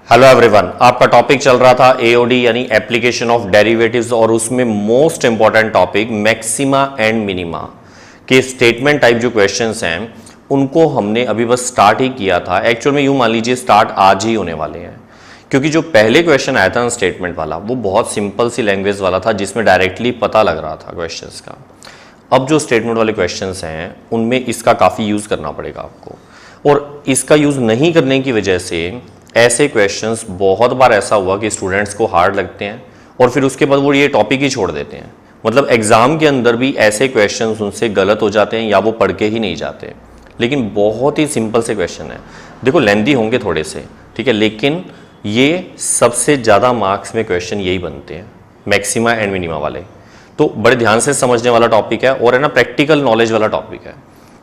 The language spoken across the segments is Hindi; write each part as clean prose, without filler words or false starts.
हेलो एवरीवन, आपका टॉपिक चल रहा था एओडी यानी एप्लीकेशन ऑफ डेरिवेटिव्स और उसमें most important topic maxima and minima के स्टेटमेंट टाइप जो क्वेश्चंस हैं उनको हमने अभी बस स्टार्ट ही किया था। एक्चुअल में यूं मान लीजिए स्टार्ट आज ही होने वाले हैं, क्योंकि जो पहले क्वेश्चन आया था ना स्टेटमेंट वाला वो बहुत सिंपल सी लैंग्वेज वाला था जिसमें डायरेक्टली पता लग रहा था क्वेश्चंस का। अब जो स्टेटमेंट वाले क्वेश्चंस हैं उनमें इसका काफ़ी यूज़ करना पड़ेगा आपको, और इसका यूज़ नहीं करने की वजह से ऐसे क्वेश्चंस बहुत बार ऐसा हुआ कि स्टूडेंट्स को हार्ड लगते हैं और फिर उसके बाद वो ये टॉपिक ही छोड़ देते हैं। मतलब एग्जाम के अंदर भी ऐसे क्वेश्चंस उनसे गलत हो जाते हैं या वो पढ़ के ही नहीं जाते। लेकिन बहुत ही सिंपल से क्वेश्चन है, देखो लेंदी होंगे थोड़े से, ठीक है, लेकिन ये सबसे ज़्यादा मार्क्स में क्वेश्चन यही बनते हैं मैक्सिमा एंड मिनिमा वाले। तो बड़े ध्यान से समझने वाला टॉपिक है और है ना प्रैक्टिकल नॉलेज वाला टॉपिक है,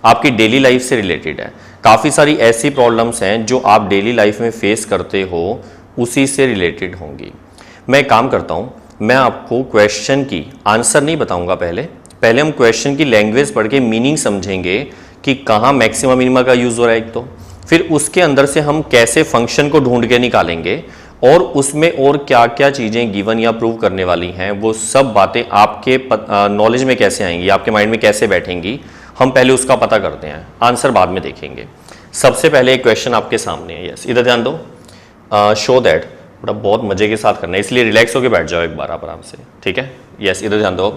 आपकी डेली लाइफ से रिलेटेड है। काफ़ी सारी ऐसी प्रॉब्लम्स हैं जो आप डेली लाइफ में फेस करते हो, उसी से रिलेटेड होंगी। मैं एक काम करता हूँ, मैं आपको क्वेश्चन की आंसर नहीं बताऊंगा, पहले हम क्वेश्चन की लैंग्वेज पढ़ के मीनिंग समझेंगे कि कहाँ मैक्सिमा मिनिमा का यूज़ हो रहा है एक तो, फिर उसके अंदर से हम कैसे फंक्शन को ढूंढ के निकालेंगे और उसमें और क्या क्या चीज़ें गिवन या प्रूव करने वाली हैं, वो सब बातें आपके नॉलेज में कैसे आएंगी, आपके माइंड में कैसे बैठेंगी, हम पहले उसका पता करते हैं, आंसर बाद में देखेंगे। सबसे पहले एक क्वेश्चन आपके सामने है, यस इधर ध्यान दो, शो दैट, बड़ा बहुत मजे के साथ करना है इसलिए रिलैक्स होकर बैठ जाओ एक बार आप आराम से, ठीक है। यस इधर ध्यान दो,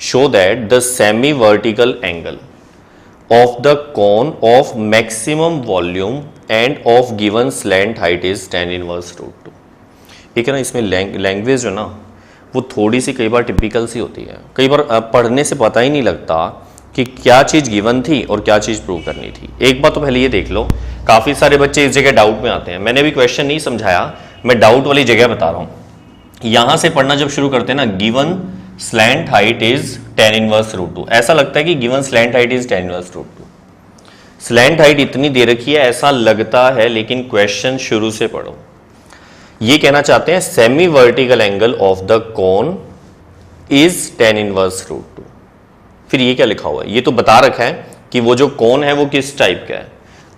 show that the semi vertical angle of the cone of maximum volume end of given slant height is tan inverse √2। एक है ना, इसमें लैंग्वेज जो ना वो थोड़ी सी कई बार टिपिकल सी होती है, कई बार पढ़ने से पता ही नहीं लगता कि क्या चीज़ गिवन थी और क्या चीज़ प्रूव करनी थी। एक बात तो पहले ये देख लो, काफ़ी सारे बच्चे इस जगह डाउट में आते हैं। मैंने भी क्वेश्चन नहीं समझाया, मैं डाउट वाली जगह बता रहा हूँ। यहाँ से पढ़ना जब शुरू करते हैं ना, given slant height is tan inverse √2, ऐसा लगता है कि given slant height is tan inverse √2। Slant height इतनी दे रखी है ऐसा लगता है, लेकिन क्वेश्चन शुरू से पढ़ो। ये कहना चाहते हैं semi vertical angle of the cone is tan inverse √2। फिर ये क्या लिखा हुआ है, ये तो बता रखा है कि वो जो कोन है वो किस टाइप का है,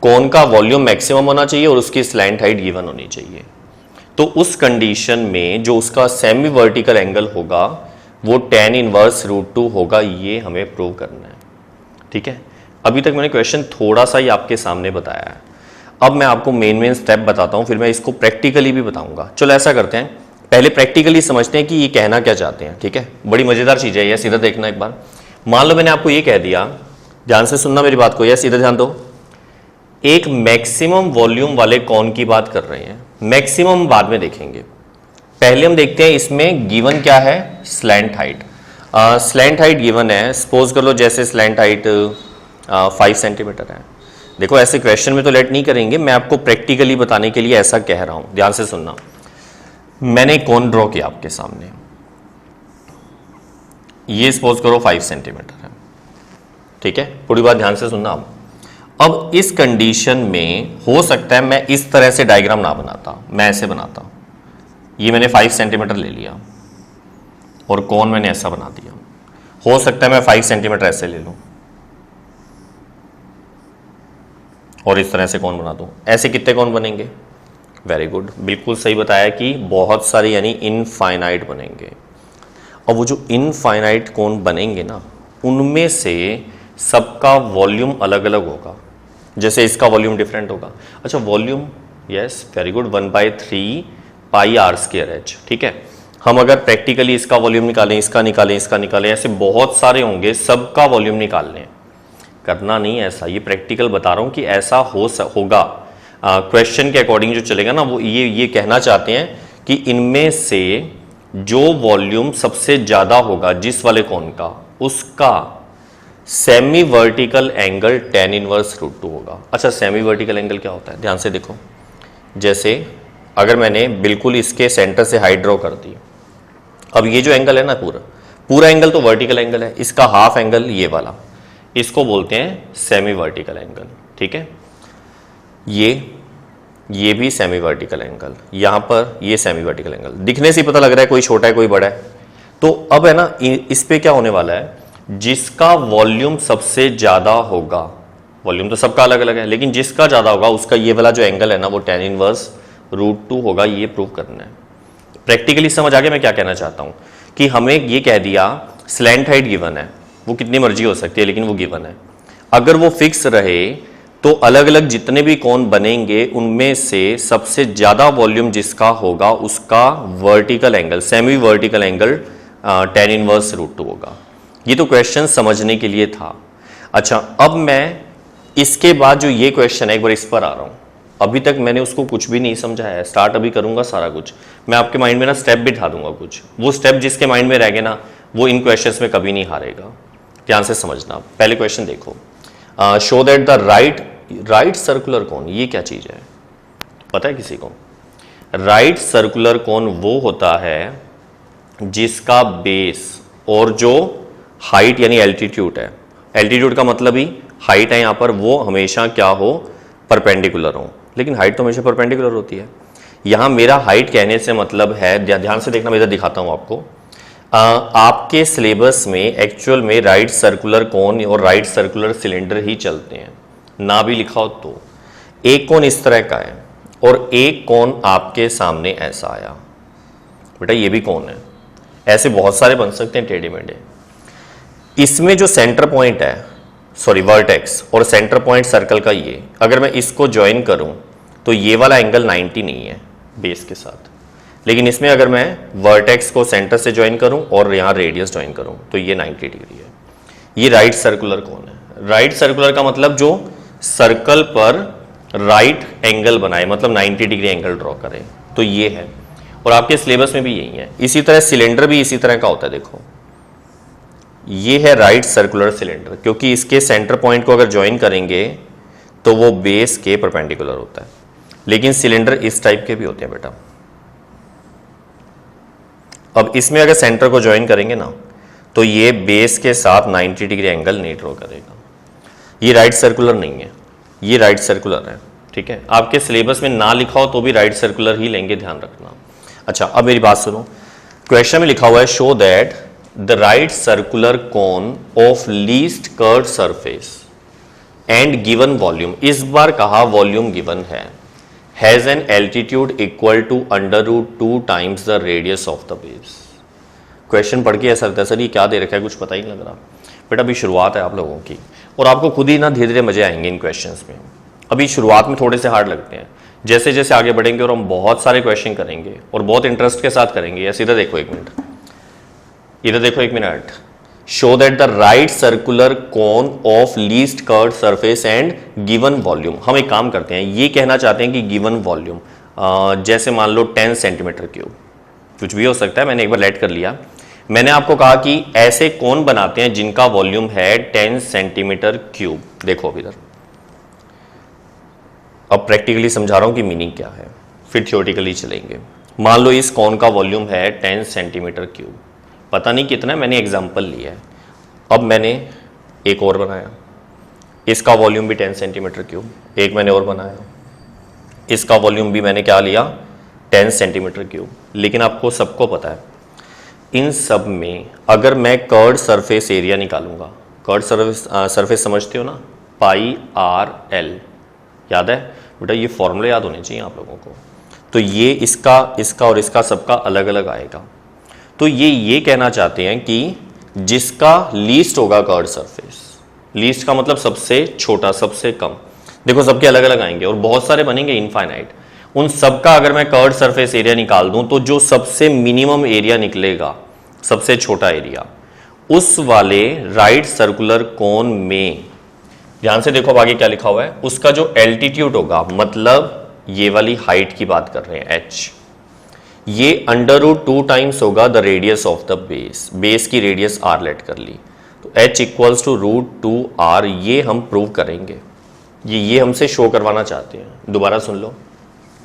कोन का वॉल्यूम मैक्सिमम होना चाहिए और उसकी स्लैंट हाइट गिवन होनी चाहिए। तो उस कंडीशन में जो उसका सेमी वर्टिकल एंगल होगा वो tan इनवर्स √2 होगा, ये हमें प्रूव करना है, ठीक है। अभी तक मैंने क्वेश्चन थोड़ा सा ही आपके सामने बताया है, अब मैं आपको मेन स्टेप बताता हूं, फिर मैं इसको प्रैक्टिकली भी बताऊंगा। चलो ऐसा करते हैं, पहले प्रैक्टिकली समझते हैं कि ये कहना क्या चाहते हैं, ठीक है। बड़ी मजेदार चीज है ये, सीधा देखना एक बार। मान लो मैंने आपको ये कह दिया, ध्यान से सुनना मेरी बात को, यस इधर ध्यान दो, एक मैक्सिमम वॉल्यूम वाले कौन की बात कर रहे हैं, मैक्सिमम बाद में देखेंगे, पहले हम देखते हैं इसमें गिवन क्या है, slant height. Slant height given है, सपोज कर लो जैसे स्लैंट हाइट 5 सेंटीमीटर है। देखो ऐसे क्वेश्चन में तो लेट नहीं करेंगे, मैं आपको प्रैक्टिकली बताने के लिए ऐसा कह रहा हूं, ध्यान से सुनना। मैंने कौन ड्रॉ किया आपके सामने, ये सपोज करो 5 सेंटीमीटर है, ठीक है, पूरी बात ध्यान से सुनना। अब इस कंडीशन में हो सकता है मैं इस तरह से डायग्राम ना बनाता, मैं ऐसे बनाता, ये मैंने 5 सेंटीमीटर ले लिया और कौन मैंने ऐसा बना दिया। हो सकता है मैं 5 सेंटीमीटर ऐसे ले लूं और इस तरह से कौन बना दूं। ऐसे कितने कौन बनेंगे, वेरी गुड, बिल्कुल सही बताया कि बहुत सारे यानी इनफाइनाइट बनेंगे। और वो जो इनफाइनाइट कौन बनेंगे ना, उनमें से सबका वॉल्यूम अलग अलग होगा, जैसे इसका वॉल्यूम डिफरेंट होगा। अच्छा वॉल्यूम, यस वेरी गुड, 1/3 पाई r²h, ठीक है। हम अगर प्रैक्टिकली इसका वॉल्यूम निकालें, इसका निकालें, इसका निकालें, ऐसे बहुत सारे होंगे, सबका वॉल्यूम निकालने, करना नहीं ऐसा, ये प्रैक्टिकल बता रहा हूँ कि ऐसा होगा। क्वेश्चन के अकॉर्डिंग जो चलेगा ना, वो ये कहना चाहते हैं कि इनमें से जो वॉल्यूम सबसे ज्यादा होगा जिस वाले कोन का, उसका semi vertical angle tan inverse √2 होगा। अच्छा सेमी वर्टिकल एंगल क्या होता है, ध्यान से देखो, जैसे अगर मैंने बिल्कुल इसके सेंटर से हाइट ड्रॉ कर दी, अब ये जो एंगल है ना, पूरा एंगल तो वर्टिकल एंगल है, इसका हाफ एंगल ये वाला, इसको बोलते हैं सेमी वर्टिकल एंगल, ठीक है। ये भी सेमी वर्टिकल एंगल, यहां पर ये सेमी वर्टिकल एंगल, दिखने से पता लग रहा है कोई छोटा है कोई बड़ा है। तो अब है ना, इस पे क्या होने वाला है, जिसका वॉल्यूम सबसे ज्यादा होगा, वॉल्यूम तो सबका अलग अलग है, लेकिन जिसका ज्यादा होगा उसका ये वाला जो एंगल है ना वो tan इनवर्स √2 होगा, ये प्रूव करना है। प्रैक्टिकली समझ आ गया मैं क्या कहना चाहता हूं कि हमें ये कह दिया स्लैंट हाइट गिवन है, वो कितनी मर्जी हो सकती है लेकिन वो गिवन है। अगर वो फिक्स रहे तो अलग अलग जितने भी कोण बनेंगे उनमें से सबसे ज्यादा वॉल्यूम जिसका होगा उसका vertical angle, semi vertical angle tan inverse √2 होगा। ये तो क्वेश्चन समझने के लिए था। अच्छा, अब मैं इसके बाद जो ये क्वेश्चन है एक बार इस पर आ रहा हूं। अभी तक मैंने उसको कुछ भी नहीं समझाया है, स्टार्ट अभी करूंगा सारा कुछ। मैं आपके माइंड में ना स्टेप बिठा दूंगा कुछ, वो स्टेप जिसके माइंड में रह गए ना वो इन क्वेश्चंस में कभी नहीं हारेगा। ध्यान से समझना। पहले क्वेश्चन देखो, show that the right circular कोन, ये क्या चीज है पता है किसी को? राइट सर्कुलर कोन वो होता है जिसका बेस और जो हाइट यानी एल्टीट्यूड है, एल्टीट्यूड का मतलब ही हाइट है यहां पर, वो हमेशा क्या हो, परपेंडिकुलर हो। लेकिन हाइट तो हमेशा परपेंडिकुलर होती है। यहां मेरा हाइट कहने से मतलब है, ध्यान से देखना, मैं इधर दिखाता हूं आपको। आपके सिलेबस में एक्चुअल में राइट सर्कुलर कोन और राइट सर्कुलर सिलेंडर ही चलते हैं, ना भी लिखा हो तो। एक कोन इस तरह का है और एक कोन आपके सामने ऐसा आया, बेटा ये भी कोन है। ऐसे बहुत सारे बन सकते हैं टेढ़े मेढ़े। इसमें जो सेंटर पॉइंट है, सॉरी वर्टेक्स और सेंटर पॉइंट सर्कल का, ये अगर मैं इसको ज्वाइन करूं तो ये वाला एंगल 90 नहीं है बेस के साथ। लेकिन इसमें अगर मैं वर्टेक्स को सेंटर से ज्वाइन करूं और यहां रेडियस ज्वाइन करूं तो ये 90 डिग्री है। ये राइट सर्कुलर कोन है। राइट सर्कुलर का मतलब जो सर्कल पर राइट एंगल बनाए, मतलब 90 डिग्री एंगल ड्रॉ करे, तो ये है। और आपके सिलेबस में भी यही है। इसी तरह सिलेंडर भी इसी तरह का होता है। देखो ये है राइट सर्कुलर सिलेंडर, क्योंकि इसके सेंटर पॉइंट को अगर ज्वाइन करेंगे तो वो बेस के परपेंडिकुलर होता है। लेकिन सिलेंडर इस टाइप के भी होते हैं बेटा। अब इसमें अगर सेंटर को ज्वाइन करेंगे ना तो ये बेस के साथ 90 डिग्री एंगल नहीं ड्रॉ करेगा। ये राइट सर्कुलर नहीं है, ये राइट सर्कुलर है। ठीक है, आपके सिलेबस में ना लिखा हो तो भी राइट सर्कुलर ही लेंगे, ध्यान रखना। अच्छा, अब मेरी बात सुनो। क्वेश्चन में लिखा हुआ है show that the right circular cone of least curved surface and given volume, इस बार कहा वॉल्यूम गिवन है, has an altitude equal to √2 times the radius of the base. Question पढ़ के ऐसा लगता है सर ये क्या दे रखा है, कुछ पता ही नहीं लग रहा। बेटा अभी शुरुआत है आप लोगों की, और आपको खुद ही ना धीरे धीरे मजे आएंगे इन क्वेश्चंस में। अभी शुरुआत में थोड़े से हार्ड लगते हैं, जैसे जैसे आगे बढ़ेंगे और हम बहुत सारे क्वेश्चन करेंगे और बहुत इंटरेस्ट के साथ करेंगे। ऐसे इधर देखो एक मिनट, इधर देखो एक minute. Show that the right circular cone of least curved surface and given volume. हम एक काम करते हैं, ये कहना चाहते हैं कि गिवन वॉल्यूम, जैसे मान लो 10 सेंटीमीटर क्यूब, कुछ भी हो सकता है, मैंने एक बार लेट कर लिया। मैंने आपको कहा कि ऐसे कोन बनाते हैं जिनका वॉल्यूम है 10 सेंटीमीटर क्यूब। देखो अब इधर, अब प्रैक्टिकली समझा रहा हूं कि मीनिंग क्या है, फिर थ्योरेटिकली चलेंगे। मान लो इस कोन का वॉल्यूम है 10 सेंटीमीटर क्यूब, पता नहीं कितना है, मैंने एग्जांपल लिया है। अब मैंने एक और बनाया, इसका वॉल्यूम भी 10 सेंटीमीटर क्यूब, एक मैंने और बनाया, इसका वॉल्यूम भी मैंने क्या लिया, 10 सेंटीमीटर क्यूब। लेकिन आपको सबको पता है इन सब में अगर मैं कर्व्ड सरफेस एरिया निकालूंगा, कर्व्ड सरफेस समझते हो ना, πr/l, याद है बेटा? ये फॉर्मूले याद होने चाहिए आप लोगों को। तो ये इसका और इसका सबका अलग अलग आएगा। तो ये कहना चाहते हैं कि जिसका लीस्ट होगा कर्व्ड सरफेस, लीस्ट का मतलब सबसे छोटा, सबसे कम। देखो सबके अलग अलग आएंगे और बहुत सारे बनेंगे इनफाइनाइट। उन सबका अगर मैं कर्व्ड सरफेस एरिया निकाल दूं तो जो सबसे मिनिमम एरिया निकलेगा, सबसे छोटा एरिया, उस वाले राइट सर्कुलर कोन में, ध्यान से देखो अब आगे क्या लिखा हुआ है, उसका जो एल्टीट्यूड होगा, मतलब ये वाली हाइट की बात कर रहे हैं h, ये √2 टाइम्स होगा the radius of the base. Base की रेडियस r लेट कर ली, तो h इक्वल्स टू √2r। ये हम प्रूव करेंगे, ये हमसे शो करवाना चाहते हैं। दोबारा सुन लो,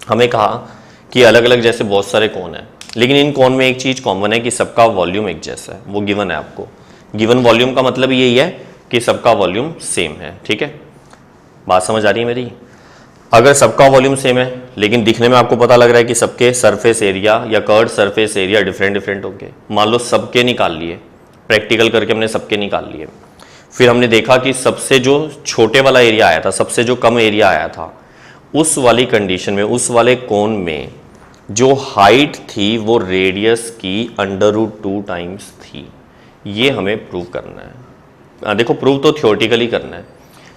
हमें कहा कि अलग अलग जैसे बहुत सारे कोन हैं, लेकिन इन कोन में एक चीज कॉमन है कि सबका वॉल्यूम एक जैसा है, वो गिवन है आपको। गिवन वॉल्यूम का मतलब यही है कि सबका वॉल्यूम सेम है। ठीक है, बात समझ आ रही है मेरी? अगर सबका वॉल्यूम सेम है लेकिन दिखने में आपको पता लग रहा है कि सबके सरफेस एरिया या कर्व्ड सरफेस एरिया डिफरेंट होंगे, मान लो सबके निकाल लिए, प्रैक्टिकल करके हमने सबके निकाल लिए, फिर हमने देखा कि सबसे जो छोटे वाला एरिया आया था, सबसे जो कम एरिया आया था, उस वाली कंडीशन में, उस वाले कोण में जो हाइट थी वो रेडियस की √2 टाइम्स थी। ये हमें प्रूव करना है। देखो प्रूव तो थ्योरेटिकली करना है,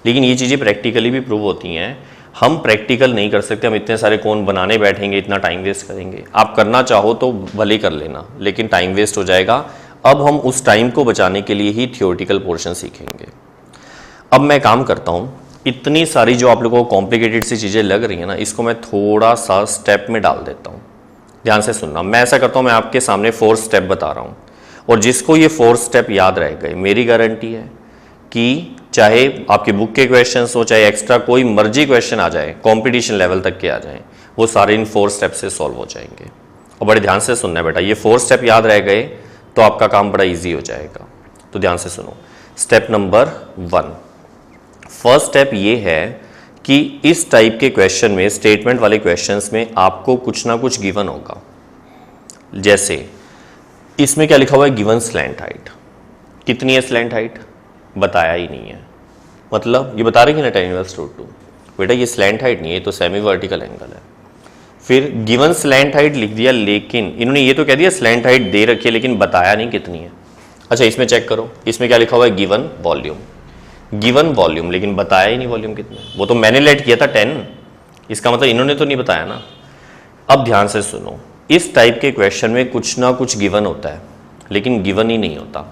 लेकिन ये चीज़ें प्रैक्टिकली भी प्रूव होती हैं। हम प्रैक्टिकल नहीं कर सकते, हम इतने सारे कोण बनाने बैठेंगे, इतना टाइम वेस्ट करेंगे। आप करना चाहो तो भले कर लेना, लेकिन टाइम वेस्ट हो जाएगा। अब हम उस टाइम को बचाने के लिए ही थ्योरेटिकल पोर्शन सीखेंगे। अब मैं काम करता हूँ, इतनी सारी जो आप लोगों को कॉम्प्लिकेटेड सी चीज़ें लग रही हैं ना, इसको मैं थोड़ा सा स्टेप में डाल देता हूँ। ध्यान से सुनना, मैं ऐसा करता हूँ, मैं आपके सामने 4 स्टेप बता रहा हूँ, और जिसको ये 4 स्टेप याद रह गए, मेरी गारंटी है कि चाहे आपकी बुक के क्वेश्चंस हो, चाहे एक्स्ट्रा कोई मर्जी क्वेश्चन आ जाए, कंपटीशन लेवल तक के आ जाएं, वो सारे इन 4 स्टेप से सॉल्व हो जाएंगे। और बड़े ध्यान से सुनना है बेटा, ये 4 स्टेप याद रह गए तो आपका काम बड़ा ईजी हो जाएगा। तो ध्यान से सुनो। स्टेप नंबर 1, फर्स्ट स्टेप ये है कि इस टाइप के क्वेश्चन में, स्टेटमेंट वाले क्वेश्चंस में आपको कुछ ना कुछ गिवन होगा। जैसे इसमें क्या लिखा हुआ है, गिवन स्लैंट हाइट। कितनी है स्लैंट हाइट, बताया ही नहीं है। मतलब ये बता रही है ना tan इनवर्स √2, बेटा ये स्लैंट हाइट नहीं है, ये तो सेमी वर्टिकल एंगल है। फिर गिवन स्लैंट हाइट लिख दिया, लेकिन इन्होंने ये तो कह दिया स्लैंट हाइट दे रखी है, लेकिन बताया नहीं कितनी है। अच्छा इसमें चेक करो, इसमें क्या लिखा हुआ है, गिवन वॉल्यूम। गिवन वॉल्यूम, लेकिन बताया ही नहीं वॉल्यूम कितना है। वो तो मैंने लेट किया था 10, इसका मतलब इन्होंने तो नहीं बताया ना। अब ध्यान से सुनो, इस टाइप के क्वेश्चन में कुछ ना कुछ गिवन होता है, लेकिन गिवन ही नहीं होता।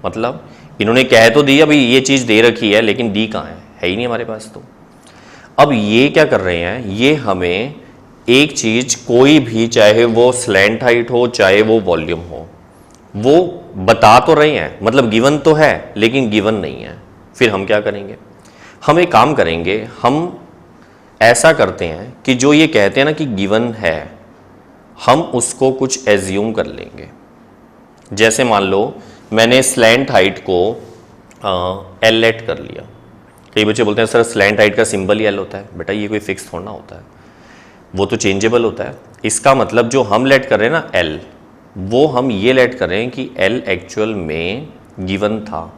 मतलब इन्होंने कह तो दिया भाई ये चीज़ दे रखी है, लेकिन दी कहाँ है ही नहीं हमारे पास। तो अब ये क्या कर रहे हैं, ये हमें एक चीज़ कोई भी, चाहे वो स्लैंट हाइट हो चाहे वो वॉल्यूम हो, वो बता तो रहे हैं, मतलब गिवन तो है लेकिन गिवन नहीं है। फिर हम क्या करेंगे, हम एक काम करेंगे, हम ऐसा करते हैं कि जो ये कहते हैं ना कि गिवन है, हम उसको कुछ एज्यूम कर लेंगे। जैसे मान लो मैंने स्लैंट हाइट को एल लेट कर लिया। कई बच्चे बोलते हैं सर स्लैंट हाइट का सिंबल ही एल होता है। बेटा ये कोई फिक्स थोड़ा ना होता है, वो तो चेंजेबल होता है। इसका मतलब जो हम लेट कर रहे हैं ना एल, वो हम ये लेट कर रहे हैं कि एल एक्चुअल में गिवन था।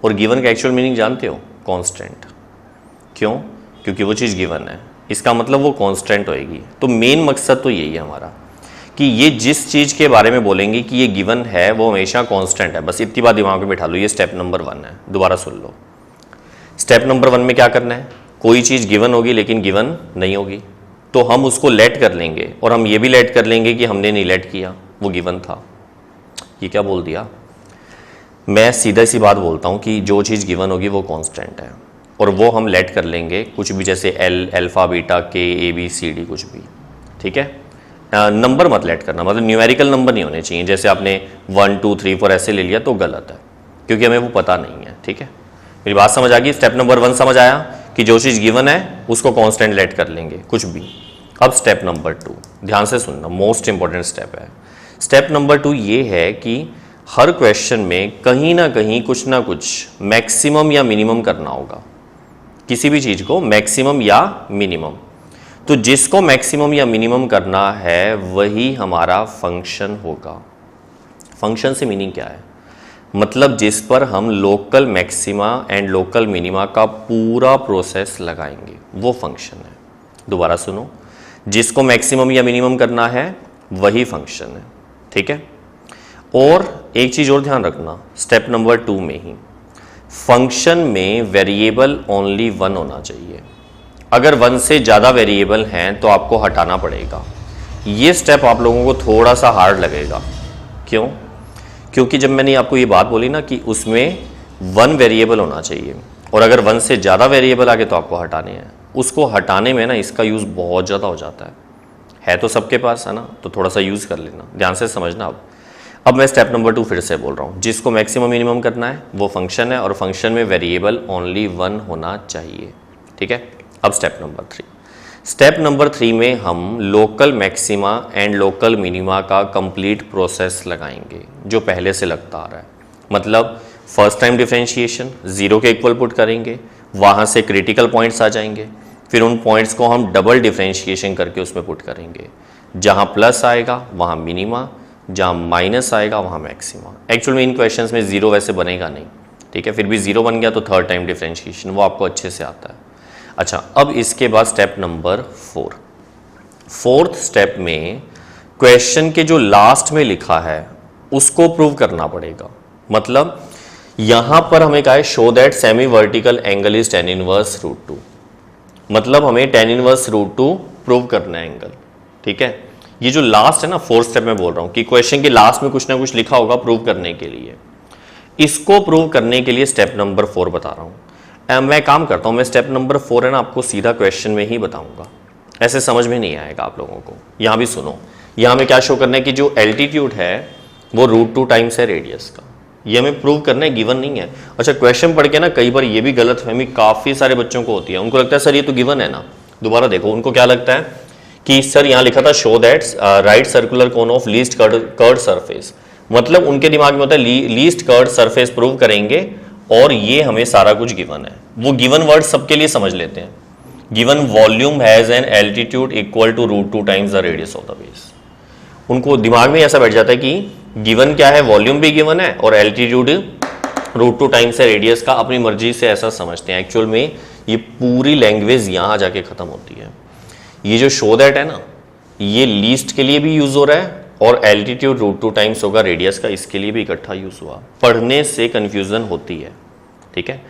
और गिवन का एक्चुअल मीनिंग जानते हो, कांस्टेंट। क्यों, क्योंकि वो चीज़ गिवन है, इसका मतलब वो कांस्टेंट होएगी। तो मेन मकसद तो यही है हमारा कि ये जिस चीज़ के बारे में बोलेंगे कि ये गिवन है, वो हमेशा कांस्टेंट है। बस इतनी बात दिमाग में बिठा लो। ये स्टेप नंबर 1 है, दोबारा सुन लो। स्टेप नंबर 1 में क्या करना है, कोई चीज़ गिवन होगी लेकिन गिवन नहीं होगी, तो हम उसको लेट कर लेंगे, और हम ये भी लेट कर लेंगे कि हमने नहीं लेट किया, वो गिवन था। ये क्या बोल दिया, मैं सीधा सी बात बोलता हूँ कि जो चीज़ गिवन होगी वो कांस्टेंट है, और वो हम लेट कर लेंगे कुछ भी, जैसे एल, अल्फा, बीटा, के, ए, बी, सी, डी, कुछ भी। ठीक है, नंबर मत लेट करना, मतलब न्यूमेरिकल नंबर नहीं होने चाहिए। जैसे आपने 1 2 3 4 ऐसे ले लिया तो गलत है, क्योंकि हमें वो पता नहीं है। ठीक है, मेरी बात समझ आ गई। स्टेप नंबर 1 समझ आया कि जो चीज़ गिवन है उसको कांस्टेंट लेट कर लेंगे, कुछ भी। अब स्टेप नंबर 2, ध्यान से सुनना, मोस्ट इंपॉर्टेंट स्टेप है। स्टेप नंबर 2 ये है कि हर क्वेश्चन में कहीं ना कहीं कुछ ना कुछ मैक्सिमम या मिनिमम करना होगा, किसी भी चीज़ को मैक्सिमम या मिनिमम। तो जिसको मैक्सिमम या मिनिमम करना है वही हमारा फंक्शन होगा। फंक्शन से मीनिंग क्या है, मतलब जिस पर हम local maxima and local minima का पूरा प्रोसेस लगाएंगे, वो फंक्शन है। दोबारा सुनो, जिसको मैक्सिमम या मिनिमम करना है वही फंक्शन है। ठीक है, और एक चीज़ और ध्यान रखना, स्टेप नंबर 2 में ही फंक्शन में वेरिएबल ओनली 1 होना चाहिए। अगर 1 से ज़्यादा वेरिएबल हैं तो आपको हटाना पड़ेगा। ये स्टेप आप लोगों को थोड़ा सा हार्ड लगेगा। क्यों, क्योंकि जब मैंने आपको ये बात बोली ना कि उसमें 1 वेरिएबल होना चाहिए, और अगर 1 से ज़्यादा वेरिएबल आगे तो आपको हटाने हैं। उसको हटाने में ना इसका यूज़ बहुत ज़्यादा हो जाता है तो सबके पास है ना, तो थोड़ा सा यूज़ कर लेना, ध्यान से समझना। अब मैं स्टेप नंबर 2 फिर से बोल रहा हूँ, जिसको मैक्सिमम मिनिमम करना है वो फंक्शन है, और फंक्शन में वेरिएबल ओनली 1 होना चाहिए। ठीक है, अब स्टेप नंबर 3। स्टेप नंबर 3 में हम local maxima and local minima का कंप्लीट प्रोसेस लगाएंगे, जो पहले से लगता आ रहा है। मतलब फर्स्ट टाइम डिफरेंशिएशन 0 के इक्वल पुट करेंगे, वहाँ से क्रिटिकल पॉइंट्स आ जाएंगे, फिर उन पॉइंट्स को हम डबल डिफरेंशिएशन करके उसमें पुट करेंगे। जहाँ प्लस आएगा वहाँ मिनिमा, जहाँ माइनस आएगा वहाँ मैक्सिमा। एक्चुअल में इन क्वेश्चंस में 0 वैसे बनेगा नहीं, ठीक है, फिर भी 0 बन गया तो थर्ड टाइम डिफरेंशिएशन, वो आपको अच्छे से आता है। अच्छा, अब इसके बाद स्टेप नंबर 4। फोर्थ स्टेप में क्वेश्चन के जो लास्ट में लिखा है उसको प्रूव करना पड़ेगा। मतलब यहां पर हमें कहा है show that semi vertical angle is tan inverse √2। मतलब हमें tan इनवर्स √2 प्रूव करना है एंगल। ठीक है, ये जो लास्ट है ना, फोर्थ स्टेप में बोल रहा हूं कि क्वेश्चन के लास्ट में कुछ ना कुछ लिखा होगा प्रूव करने के लिए। इसको प्रूव करने के लिए स्टेप नंबर 4 बता रहा हूं। मैं काम करता हूं, मैं स्टेप नंबर 4 है ना आपको सीधा क्वेश्चन में ही बताऊंगा, ऐसे समझ में नहीं आएगा आप लोगों को। यहां भी सुनो, यहां में क्या शो करना है कि जो एल्टीट्यूड है वो √2 टाइम्स है रेडियस का। ये हमें प्रूव करना है, गिवन नहीं है। अच्छा, क्वेश्चन पढ़ के ना कई बार ये भी गलतफहमी काफी सारे बच्चों को होती है। उनको लगता है सर ये तो गिवन है ना। दोबारा देखो, उनको क्या लगता है कि सर यहां लिखा था show that right circular cone of least curved surface. मतलब उनके दिमाग में होता है लीस्ट कर्ड सरफेस प्रूव करेंगे और ये हमें सारा कुछ गिवन है। वो गिवन वर्ड सबके लिए समझ लेते हैं। Given volume has an altitude equal to √2 times the radius of the base. उनको दिमाग में ऐसा बैठ जाता है कि गिवन क्या है, वॉल्यूम भी गिवन है और एल्टीट्यूड √2 टाइम्स है रेडियस का। अपनी मर्जी से ऐसा समझते हैं। एक्चुअल में ये पूरी लैंग्वेज यहां जाके खत्म होती है। ये जो शो दैट है ना, ये लीस्ट के लिए भी यूज हो रहा है और एल्टीट्यूड √2 टाइम्स होगा रेडियस का, इसके लिए भी इकट्ठा यूज हुआ। पढ़ने से कंफ्यूजन होती है। ठीक है,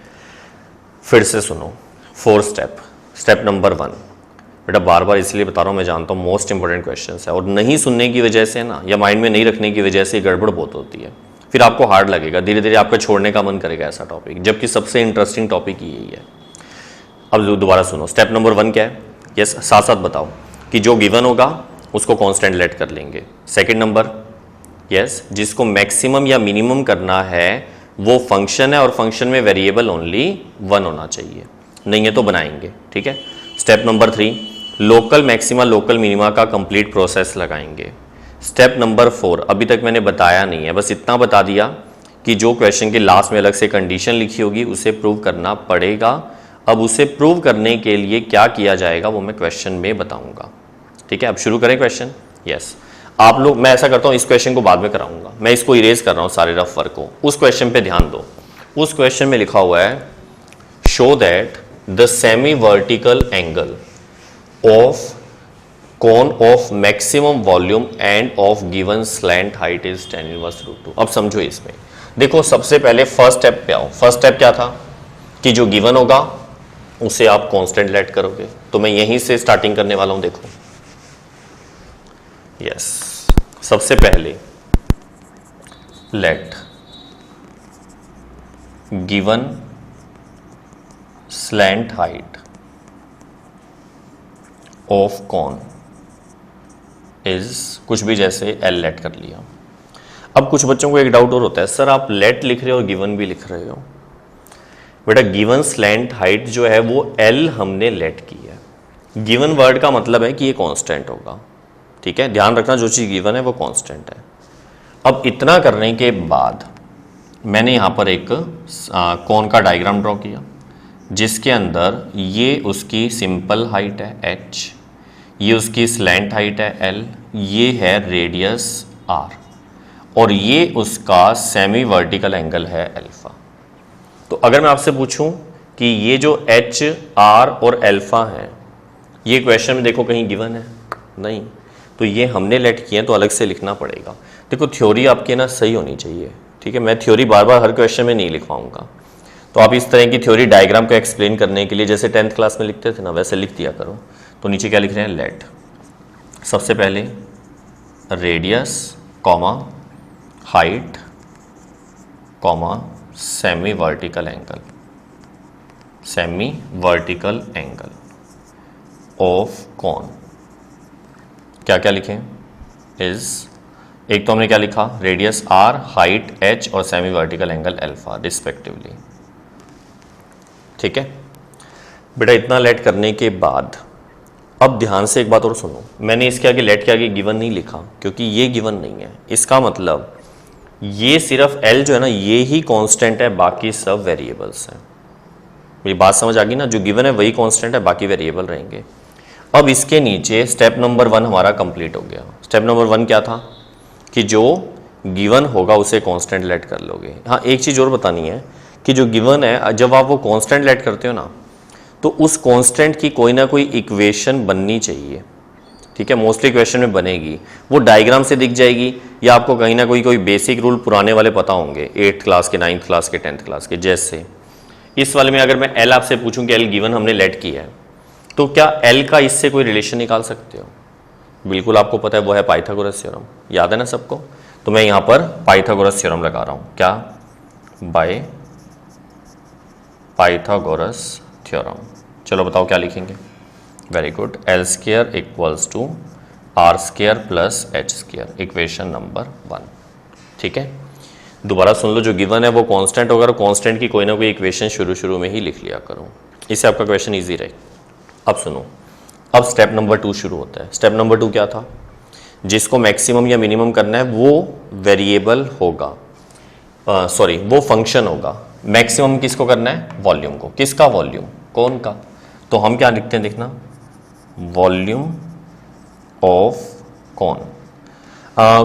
फिर से सुनो। 4 स्टेप नंबर 1। बेटा बार बार इसलिए बता रहा हूं, मैं जानता हूं मोस्ट इंपॉर्टेंट क्वेश्चन है और नहीं सुनने की वजह से ना, या माइंड में नहीं रखने की वजह से गड़बड़ बहुत होती है। फिर आपको हार्ड लगेगा, धीरे धीरे आपका छोड़ने का मन करेगा ऐसा टॉपिक, जबकि सबसे इंटरेस्टिंग टॉपिक यही है। अब दोबारा सुनो, स्टेप नंबर 1 क्या है, यस साथ साथ बताओ कि जो गिवन होगा उसको कांस्टेंट लेट कर लेंगे। सेकंड नंबर, यस जिसको मैक्सिमम या मिनिमम करना है वो फंक्शन है और फंक्शन में वेरिएबल ओनली 1 होना चाहिए, नहीं है तो बनाएंगे। ठीक है। Step number 3, local maxima local minima का कंप्लीट प्रोसेस लगाएंगे। स्टेप नंबर 4 अभी तक मैंने बताया नहीं है, बस इतना बता दिया कि जो क्वेश्चन के लास्ट में अलग से कंडीशन लिखी होगी उसे प्रूव करना पड़ेगा। अब उसे प्रूव करने के लिए क्या किया जाएगा वो मैं क्वेश्चन में बताऊंगा। ठीक है, अब शुरू करें क्वेश्चन। यस आप लोग, मैं ऐसा करता हूं इस क्वेश्चन को बाद में कराऊंगा, मैं इसको इरेज कर रहा हूं सारे रफ वर्क को। उस क्वेश्चन पे ध्यान दो। उस क्वेश्चन में लिखा हुआ है show that the semi vertical angle of cone of maximum volume end of given slant height is tan inverse √2। अब समझो इसमें, देखो सबसे पहले फर्स्ट स्टेप पे आओ। फर्स्ट स्टेप क्या था कि जो गिवन होगा उसे आप कांस्टेंट लेट करोगे, तो मैं यहीं से स्टार्टिंग करने वाला हूं। देखो यस सबसे पहले let given slant height of cone is कुछ भी, जैसे L लेट कर लिया। अब कुछ बच्चों को एक डाउट और होता है, सर आप लेट लिख रहे हो और गिवन भी लिख रहे हो। बेटा गिवन स्लैंट हाइट जो है वो L हमने लेट की है। गिवन वर्ड का मतलब है कि ये कांस्टेंट होगा। ठीक है, ध्यान रखना जो चीज गिवन है वो कांस्टेंट है। अब इतना करने के बाद मैंने यहां पर एक कोन का डायग्राम ड्रॉ किया जिसके अंदर ये उसकी सिंपल हाइट है h, ये उसकी स्लैंट हाइट है L, ये है रेडियस R और ये उसका सेमी वर्टिकल एंगल है अल्फा। तो अगर मैं आपसे पूछूं कि ये जो H, R और अल्फा है ये क्वेश्चन में देखो कहीं गिवन है नहीं, तो ये हमने लेट किए हैं तो अलग से लिखना पड़ेगा। देखो थ्योरी आपकी ना सही होनी चाहिए। ठीक है, मैं थ्योरी बार बार हर क्वेश्चन में नहीं लिखवाऊंगा, तो आप इस तरह की थ्योरी डायग्राम को एक्सप्लेन करने के लिए जैसे 10th क्लास में लिखते थे ना वैसे लिख दिया करो। तो नीचे क्या लिख रहे हैं, लेट सबसे पहले radius comma height comma semi vertical angle of cone. क्या क्या लिखें, इज एक तो हमने क्या लिखा, रेडियस R, हाइट H और semi vertical angle alpha respectively. ठीक है बेटा, इतना लेट करने के बाद अब ध्यान से एक बात और सुनो, मैंने इसके आगे लेट के आगे गिवन नहीं लिखा क्योंकि ये गिवन नहीं है। इसका मतलब ये सिर्फ L जो है ना ये ही कांस्टेंट है, बाकी सब वेरिएबल्स हैं। मेरी बात समझ आ गई ना, जो गिवन है वही कांस्टेंट है, बाकी वेरिएबल रहेंगे। अब इसके नीचे स्टेप नंबर 1 हमारा कंप्लीट हो गया। स्टेप नंबर 1 क्या था कि जो गिवन होगा उसे कांस्टेंट लेट कर लोगे। हाँ एक चीज़ और बतानी है कि जो गिवन है जब आप वो कांस्टेंट लेट करते हो ना तो उस कांस्टेंट की कोई ना कोई इक्वेशन बननी चाहिए, ठीक है। मोस्टली क्वेश्चन में बनेगी, वो डायग्राम से दिख जाएगी या आपको कहीं ना कोई बेसिक रूल पुराने वाले पता होंगे 8th क्लास के, 9th क्लास के, 10th क्लास के। जैसे इस वाले में अगर मैं एल आपसे पूछूं कि एल गिवन हमने लेट किया है, तो क्या एल का इससे कोई रिलेशन निकाल सकते हो? बिल्कुल आपको पता है, वो है पाइथागोरस थ्योरम, याद है ना सबको। तो मैं यहां पर पाइथागोरस थ्योरम लगा रहा हूं, क्या? By Pythagoras theorem. चलो बताओ क्या लिखेंगे? Very good, L square equals to R square plus H square, equation number 1, ठीक है। दोबारा सुन लो, जो गिवन है वो कांस्टेंट होगा, कांस्टेंट की कोई ना कोई इक्वेशन शुरू में ही लिख लिया करो, इससे आपका क्वेश्चन इजी रहे। अब सुनो, अब स्टेप नंबर 2 शुरू होता है। स्टेप नंबर 2 क्या था? जिसको मैक्सिमम या मिनिमम करना है वो वेरिएबल होगा, सॉरी वो फंक्शन होगा। मैक्सिमम किसको करना है? वॉल्यूम को। किसका वॉल्यूम? कौन का? तो हम क्या लिखते हैं देखना, वॉल्यूम ऑफ कौन।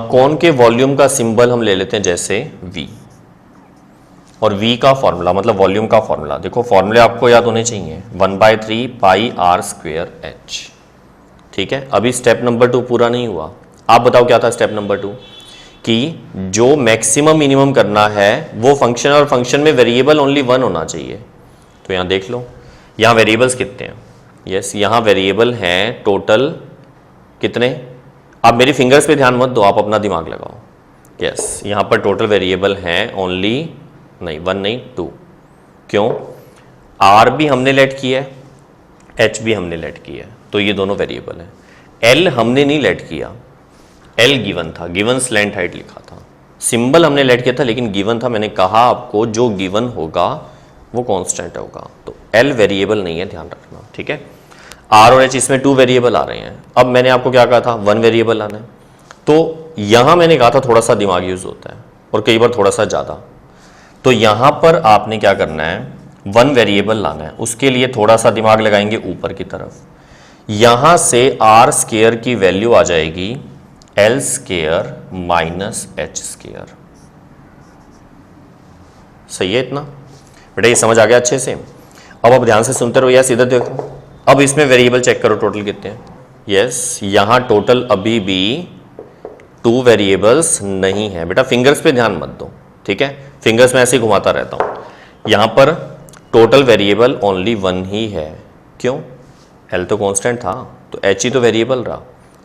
कौन के वॉल्यूम का सिंबल हम ले लेते हैं जैसे V, और V का फॉर्मूला मतलब वॉल्यूम का फॉर्मूला, देखो फॉर्मूले आपको याद होने चाहिए, 1/3 पाई आर स्क्वेयर एच, ठीक है। अभी स्टेप नंबर 2 पूरा नहीं हुआ। आप बताओ क्या था स्टेप नंबर 2? कि जो मैक्सिमम मिनिमम करना है वो फंक्शन, और फंक्शन में वेरिएबल ओनली 1 होना चाहिए। तो यहां देख लो, यहां वेरिएबल्स कितने हैं? यस, यहां वेरिएबल हैं टोटल कितने? आप मेरी फिंगर्स पे ध्यान मत दो, आप अपना दिमाग लगाओ। यस, यहां पर टोटल वेरिएबल हैं ओनली, नहीं 1 नहीं 2। क्यों? आर भी हमने लेट किया है, एच भी हमने लेट किया है, तो ये दोनों वेरिएबल हैं। एल हमने नहीं लेट किया, एल गिवन था, गिवन स्लैंट हाइट लिखा था। सिंबल हमने लेट किया था लेकिन गिवन था। मैंने कहा आपको जो गिवन होगा वो कांस्टेंट होगा, तो एल वेरिएबल नहीं है, ध्यान रखना, ठीक है। आर और एच इसमें 2 वेरिएबल आ रहे हैं। अब मैंने आपको क्या कहा था? 1 वेरिएबल आना है। तो यहां मैंने कहा था थोड़ा सा दिमाग यूज होता है और कई बार थोड़ा सा ज्यादा। तो यहां पर आपने क्या करना है? 1 वेरिएबल लाना है, उसके लिए थोड़ा सा दिमाग लगाएंगे ऊपर की तरफ। यहां से आर स्क्वायर की वैल्यू आ जाएगी L square minus H square. सही है इतना? बेटा ये समझ आ गया अच्छे से? अब आप ध्यान से सुनते रहो, यस इधर देखो। अब इसमें वेरिएबल चेक करो टोटल कितने हैं। यस, यहां टोटल अभी भी 2 वेरिएबल्स नहीं है। बेटा फिंगर्स पे ध्यान मत दो, ठीक है। फिंगर्स में ऐसे ही घुमाता रहता हूं। यहां पर टोटल वेरिएबल ओनली 1 ही है। क्यों? एल तो कांस्टेंट था, तो एच ही तो वेरिएबल रहा,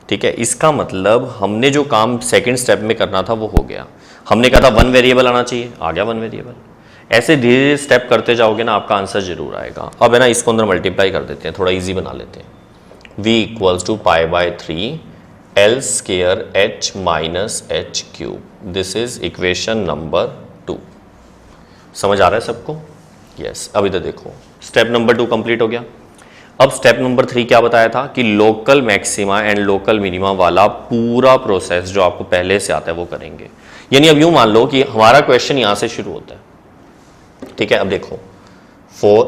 ठीक है। इसका मतलब हमने जो काम सेकंड स्टेप में करना था वो हो गया। हमने कहा था 1 वेरिएबल आना चाहिए, आ गया 1 वेरिएबल। ऐसे धीरे धीरे स्टेप करते जाओगे ना, आपका आंसर जरूर आएगा। अब है ना, इसको अंदर मल्टीप्लाई कर देते हैं, थोड़ा इजी बना लेते हैं। v equals to π/3 L square H minus H cube, this is equation number 2। समझ आ रहा है सबको? यस। अब इधर देखो, स्टेप नंबर 2 कंप्लीट हो गया। अब स्टेप नंबर 3 क्या बताया था? कि local maxima and local minima वाला पूरा प्रोसेस जो आपको पहले से आता है वो करेंगे। यानी अब यूं मान लो कि हमारा क्वेश्चन यहां से शुरू होता है, ठीक है। अब देखो,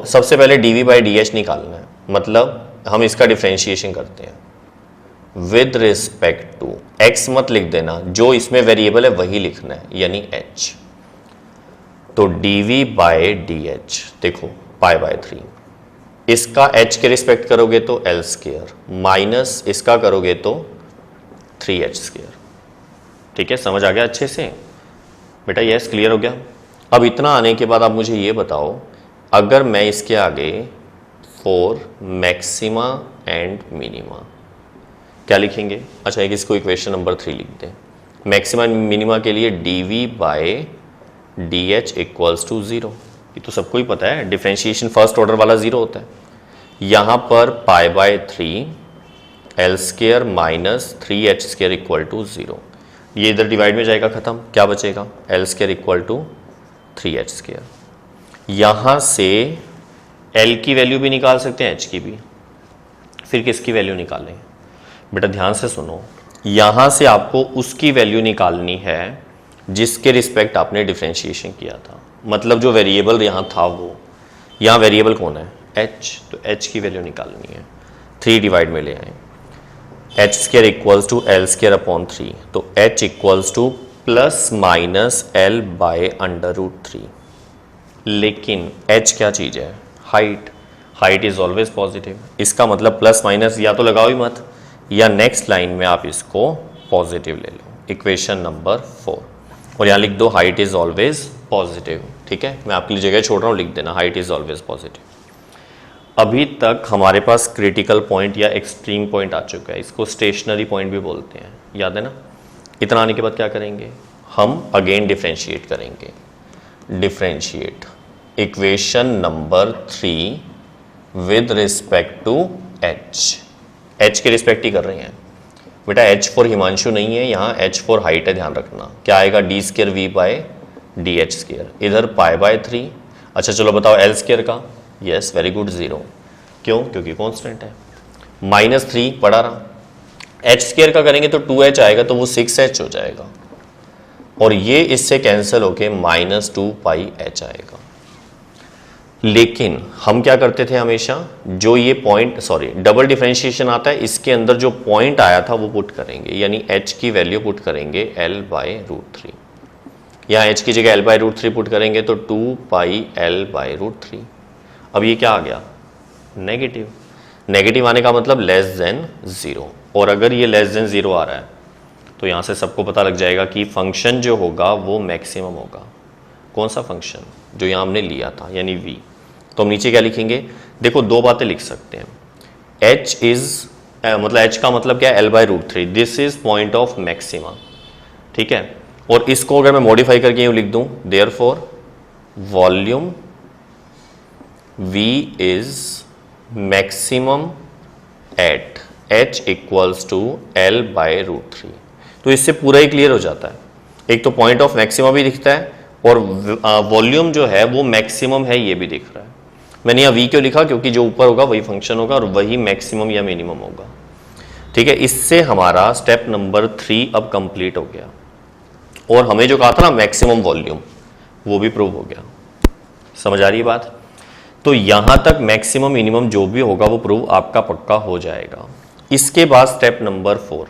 सबसे पहले dv/dh निकालना है, मतलब हम इसका डिफरेंशिएशन करते हैं विद रिस्पेक्ट टू x। मत लिख देना, जो इसमें वेरिएबल है वही लिखना है, यानी h। तो dv/dh देखो π/3, इसका h के रिस्पेक्ट करोगे तो एल स्क्वायर, माइनस इसका करोगे तो 3h स्क्वायर, ठीक है। समझ आ गया अच्छे से? बेटा यस, क्लियर हो गया? अब इतना आने के बाद आप मुझे ये बताओ, अगर मैं इसके आगे फॉर मैक्सिमा एंड मिनिमा क्या लिखेंगे? अच्छा, एक इसको इक्वेशन नंबर 3 लिख दें। मैक्सिमा एंड मिनिमा के लिए dv/dh इक्वल्स टू 0। ये तो सबको ही पता है, डिफरेंशिएशन फर्स्ट ऑर्डर वाला 0 होता है। यहां पर π/3 L square minus 3h square equal to 0। ये इधर डिवाइड में जाएगा, खत्म। क्या बचेगा? L square equal to 3h square. यहां से L की वैल्यू भी निकाल सकते हैं, H की भी। फिर किसकी वैल्यू निकालें? बेटा ध्यान से सुनो, यहां से आपको उसकी वैल्यू निकालनी है जिसके रिस्पेक्ट आपने डिफरेंशिएशन किया था, मतलब जो वेरिएबल यहां था वो। यहां वेरिएबल कौन है? H, तो H की वैल्यू निकालनी है। 3 डिवाइड में ले आए, H square equals to L square upon 3, तो H equals to plus minus L by √3। लेकिन H क्या चीज है? Height. Height is always positive. इसका मतलब प्लस माइनस या तो लगाओ ही मत, या नेक्स्ट लाइन में आप इसको पॉजिटिव ले लो, इक्वेशन नंबर 4, और यहाँ लिख दो हाइट इज ऑलवेज पॉजिटिव। ठीक है, मैं आपके लिए जगह छोड़ रहा हूँ, लिख देना हाइट इज ऑलवेज पॉजिटिव। अभी तक हमारे पास क्रिटिकल पॉइंट या एक्सट्रीम पॉइंट आ चुका है, इसको स्टेशनरी पॉइंट भी बोलते हैं, याद है ना। इतना आने के बाद क्या करेंगे, हम अगेन डिफरेंशिएट करेंगे। Differentiate equation number 3 with respect to H के रिस्पेक्ट ही कर रहे हैं बेटा। एच फॉर हिमांशु नहीं है, यहाँ एच फॉर हाइट है, ध्यान रखना। क्या आएगा, D square V by D H square, इधर पाई बाय 3। अच्छा चलो बताओ एल स्केयर का, यस वेरी गुड 0, क्यों, क्योंकि कांस्टेंट है। -3 पढ़ा रहा। एच स्केयर का करेंगे तो 2h आएगा, तो वो 6h हो जाएगा, और ये इससे कैंसिल होके -2 पाई h आएगा। लेकिन हम क्या करते थे हमेशा, जो ये पॉइंट डबल डिफरेंशिएशन आता है, इसके अंदर जो पॉइंट आया था वो पुट करेंगे, यानी h की वैल्यू पुट करेंगे L/√3। यहाँ h की जगह L/√3 पुट करेंगे तो 2 पाई L/√3। अब ये क्या आ गया, नेगेटिव। नेगेटिव आने का मतलब लेस देन 0, और अगर ये लेस देन 0 आ रहा है तो यहाँ से सबको पता लग जाएगा कि फंक्शन जो होगा वो मैक्सिमम होगा। कौन सा फंक्शन, जो यहाँ हमने लिया था, यानी v। तो हम नीचे क्या लिखेंगे, देखो दो बातें लिख सकते हैं। h इज मतलब h का मतलब क्या है, L/√3, this is point of maxima. ठीक है, और इसको अगर मैं मॉडिफाई करके यूँ लिख दूँ, therefore volume v is maximum at h equals to L/√3। तो इससे पूरा ही क्लियर हो जाता है, एक तो पॉइंट ऑफ मैक्सिमा भी दिखता है, और वॉल्यूम जो है वो मैक्सिमम है ये भी दिख रहा है। मैंने यहाँ v क्यों लिखा, क्योंकि जो ऊपर होगा वही फंक्शन होगा और वही मैक्सिमम या मिनिमम होगा। ठीक है, इससे हमारा स्टेप नंबर 3 अब कंप्लीट हो गया, और हमें जो कहा था ना मैक्सिमम वॉल्यूम, वो भी प्रूव हो गया। समझ आ रही है बात। तो यहां तक मैक्सिमम मिनिमम जो भी होगा वो प्रूव आपका पक्का हो जाएगा। इसके बाद स्टेप नंबर 4।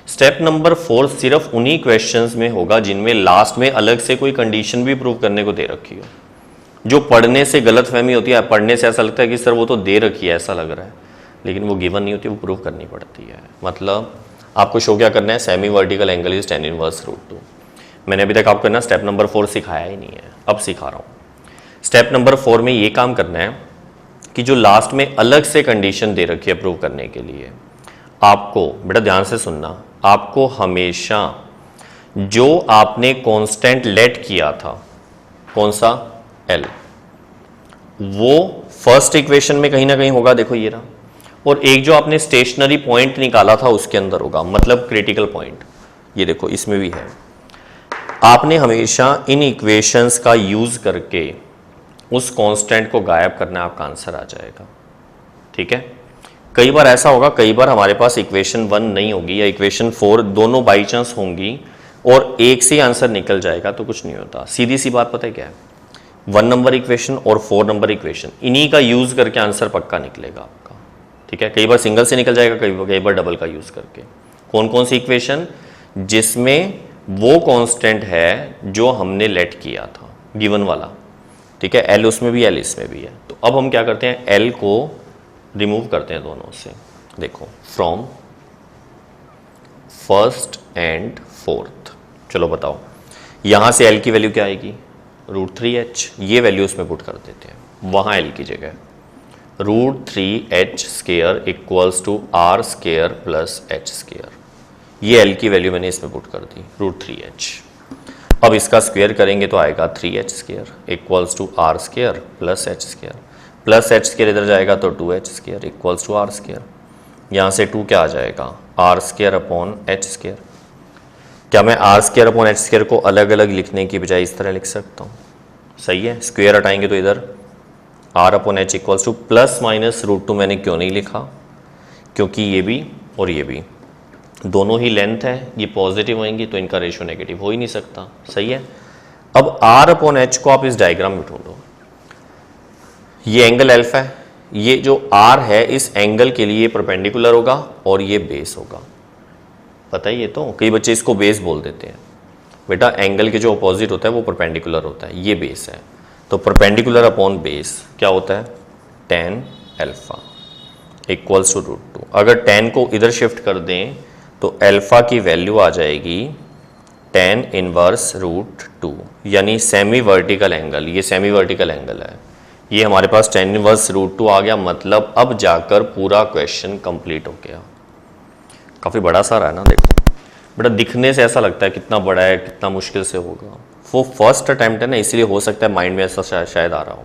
स्टेप नंबर 4 सिर्फ उन्हीं क्वेश्चंस में होगा जिनमें लास्ट में अलग से कोई कंडीशन भी प्रूव करने को दे रखी हो। जो पढ़ने से गलतफहमी होती है, पढ़ने से ऐसा लगता है कि सर वो तो दे रखी है, ऐसा लग रहा है, लेकिन वो गिवन नहीं होती, वो प्रूव करनी पड़ती है। मतलब आपको शो क्या करना है, semi vertical angle is tan inverse √2। मैंने अभी तक आपको ना स्टेप नंबर 4 सिखाया ही नहीं है, अब सिखा रहा हूँ। स्टेप नंबर 4 में ये काम करना है कि जो लास्ट में अलग से कंडीशन दे रखी है प्रूव करने के लिए, आपको बेटा ध्यान से सुनना, आपको हमेशा जो आपने कांस्टेंट लेट किया था, कौन सा, L, वो फर्स्ट इक्वेशन में कहीं ना कहीं होगा, देखो ये रहा, और एक जो आपने स्टेशनरी पॉइंट निकाला था उसके अंदर होगा, मतलब क्रिटिकल पॉइंट, ये देखो इसमें भी है। आपने हमेशा इन इक्वेशंस का यूज करके उस कांस्टेंट को गायब करना, आपका आंसर आ जाएगा। ठीक है, कई बार ऐसा होगा, कई बार हमारे पास इक्वेशन 1 नहीं होगी या इक्वेशन 4, दोनों बाई चांस होंगी और एक से आंसर निकल जाएगा, तो कुछ नहीं होता। सीधी सी बात पता है क्या है, 1 नंबर इक्वेशन और 4 नंबर इक्वेशन, इन्हीं का यूज करके आंसर पक्का निकलेगा आपका। ठीक है, कई बार सिंगल से निकल जाएगा, कई बार डबल का यूज करके। कौन कौन सी इक्वेशन, जिसमें वो कांस्टेंट है जो हमने लेट किया था, गिवन वाला। ठीक है, L उसमें भी, L इसमें भी है। तो अब हम क्या करते हैं, L को रिमूव करते हैं दोनों से। देखो, फ्रॉम फर्स्ट एंड फोर्थ, चलो बताओ यहां से L की वैल्यू क्या आएगी, √3h, ये वैल्यू उसमें पुट कर देते हैं, वहां L की जगह √3h square equals to r square plus h square, ये L की वैल्यू मैंने इसमें पुट कर दी, √3h। अब इसका स्क्वायर करेंगे तो आएगा 3h square equals to r square plus h square, plus h square इधर जाएगा तो 2h square equals to r square. यहाँ से 2 क्या आ जाएगा, r square upon h square. क्या मैं r square upon h square को अलग अलग लिखने की बजाय इस तरह लिख सकता हूँ, सही है। स्क्वायर हटाएंगे तो इधर r upon h equals to plus minus √2 मैंने क्यों नहीं लिखा, क्योंकि ये भी और ये भी दोनों ही लेंथ है, ये पॉजिटिव होंगी तो इनका रेशियो नेगेटिव हो ही नहीं सकता, सही है। अब r अपॉन h को आप इस डायग्राम में ढूंढो, ये एंगल अल्फा है, ये जो r है इस एंगल के लिए परपेंडिकुलर होगा और ये बेस होगा, पता ही है। तो कई बच्चे इसको बेस बोल देते हैं, बेटा एंगल के जो अपोजिट होता है वो परपेंडिकुलर होता है, ये बेस है। तो परपेंडिकुलर अपॉन बेस क्या होता है, tan अल्फा इक्वल्स टू √2। अगर tan को इधर शिफ्ट कर दें तो अल्फा की वैल्यू आ जाएगी tan इनवर्स √2, यानी सेमी वर्टिकल एंगल, ये सेमी वर्टिकल एंगल है, ये हमारे पास tan इनवर्स √2 आ गया। मतलब अब जाकर पूरा क्वेश्चन कंप्लीट हो गया। काफ़ी बड़ा सारा है ना, देखो बेटा, दिखने से ऐसा लगता है कितना बड़ा है, कितना मुश्किल से होगा। वो फर्स्ट अटैम्प्ट है ना, इसलिए हो सकता है माइंड में ऐसा शायद आ रहा हो,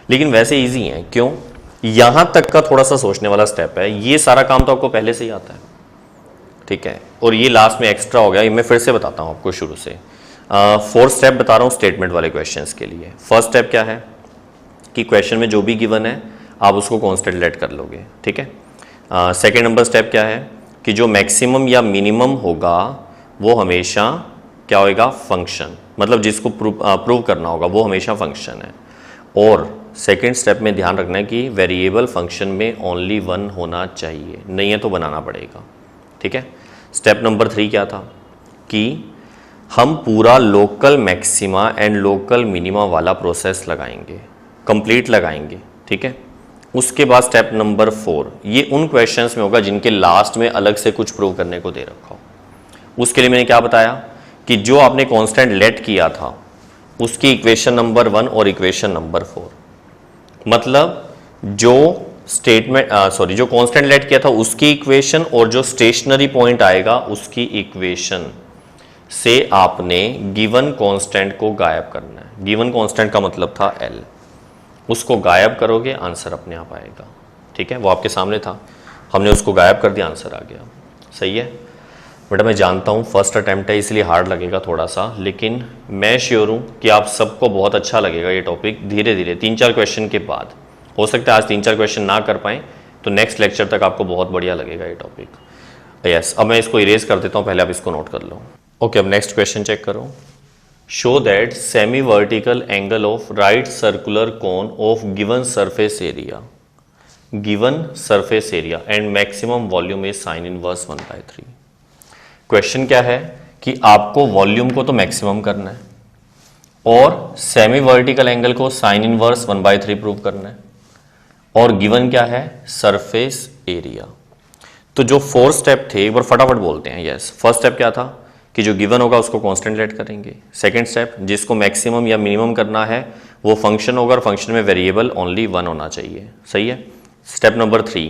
लेकिन वैसे इजी है। क्यों? यहाँ तक का थोड़ा सा सोचने वाला स्टेप है, ये सारा काम तो आपको पहले से ही आता है, ठीक है, और ये लास्ट में एक्स्ट्रा हो गया। ये मैं फिर से बताता हूँ आपको शुरू से। 4 स्टेप बता रहा हूँ स्टेटमेंट वाले क्वेश्चंस के लिए। फर्स्ट स्टेप क्या है कि क्वेश्चन में जो भी गिवन है आप उसको कांस्टेंट लेट कर लोगे, ठीक है। सेकेंड नंबर स्टेप क्या है कि जो मैक्सिमम या मिनिमम होगा वो हमेशा क्या होएगा, फंक्शन, मतलब जिसको प्रूव करना होगा वो हमेशा फंक्शन है। और सेकेंड स्टेप में ध्यान रखना है कि वेरिएबल फंक्शन में ओनली 1 होना चाहिए, नहीं है तो बनाना पड़ेगा, ठीक है। स्टेप नंबर 3 क्या था कि हम पूरा local maxima and local minima वाला प्रोसेस लगाएंगे, कंप्लीट लगाएंगे, ठीक है। उसके बाद स्टेप नंबर 4, ये उन क्वेश्चंस में होगा जिनके लास्ट में अलग से कुछ प्रूव करने को दे रखा हो। उसके लिए मैंने क्या बताया कि जो आपने कांस्टेंट लेट किया था उसकी इक्वेशन नंबर 1 और इक्वेशन नंबर 4, मतलब जो स्टेटमेंट जो कांस्टेंट लेट किया था उसकी इक्वेशन और जो स्टेशनरी पॉइंट आएगा उसकी इक्वेशन से आपने गिवन कांस्टेंट को गायब करना है। गिवन कांस्टेंट का मतलब था L, उसको गायब करोगे आंसर अपने आप आएगा, ठीक है। वो आपके सामने था, हमने उसको गायब कर दिया, आंसर आ गया। सही है बेटा, मैं जानता हूँ फर्स्ट अटैम्प्ट है इसलिए हार्ड लगेगा थोड़ा सा, लेकिन मैं श्योर हूँ कि आप सबको बहुत अच्छा लगेगा ये टॉपिक। धीरे धीरे 3-4 क्वेश्चन के बाद, हो सकता है आज 3-4 क्वेश्चन ना कर पाएँ तो नेक्स्ट लेक्चर तक आपको बहुत बढ़िया लगेगा ये टॉपिक। यस, अब मैं इसको इरेज कर देता हूँ, पहले आप इसको नोट कर लो। ओके, अब नेक्स्ट क्वेश्चन चेक करो। Show that semi vertical angle of right circular cone of given surface area, given surface area and maximum volume is sine inverse 1/3। Question क्या है कि आपको वॉल्यूम को तो मैक्सिमम करना है और सेमी वर्टिकल एंगल को साइन इनवर्स 1/3 प्रूव करना है, और गिवन क्या है, सरफेस एरिया। तो जो 4 स्टेप थे एक बार फटाफट बोलते हैं। यस, फर्स्ट स्टेप क्या था कि जो गिवन होगा उसको कांस्टेंट लेट करेंगे। सेकंड स्टेप, जिसको मैक्सिमम या मिनिमम करना है वो फंक्शन होगा और फंक्शन में वेरिएबल ओनली 1 होना चाहिए। सही है। स्टेप नंबर 3,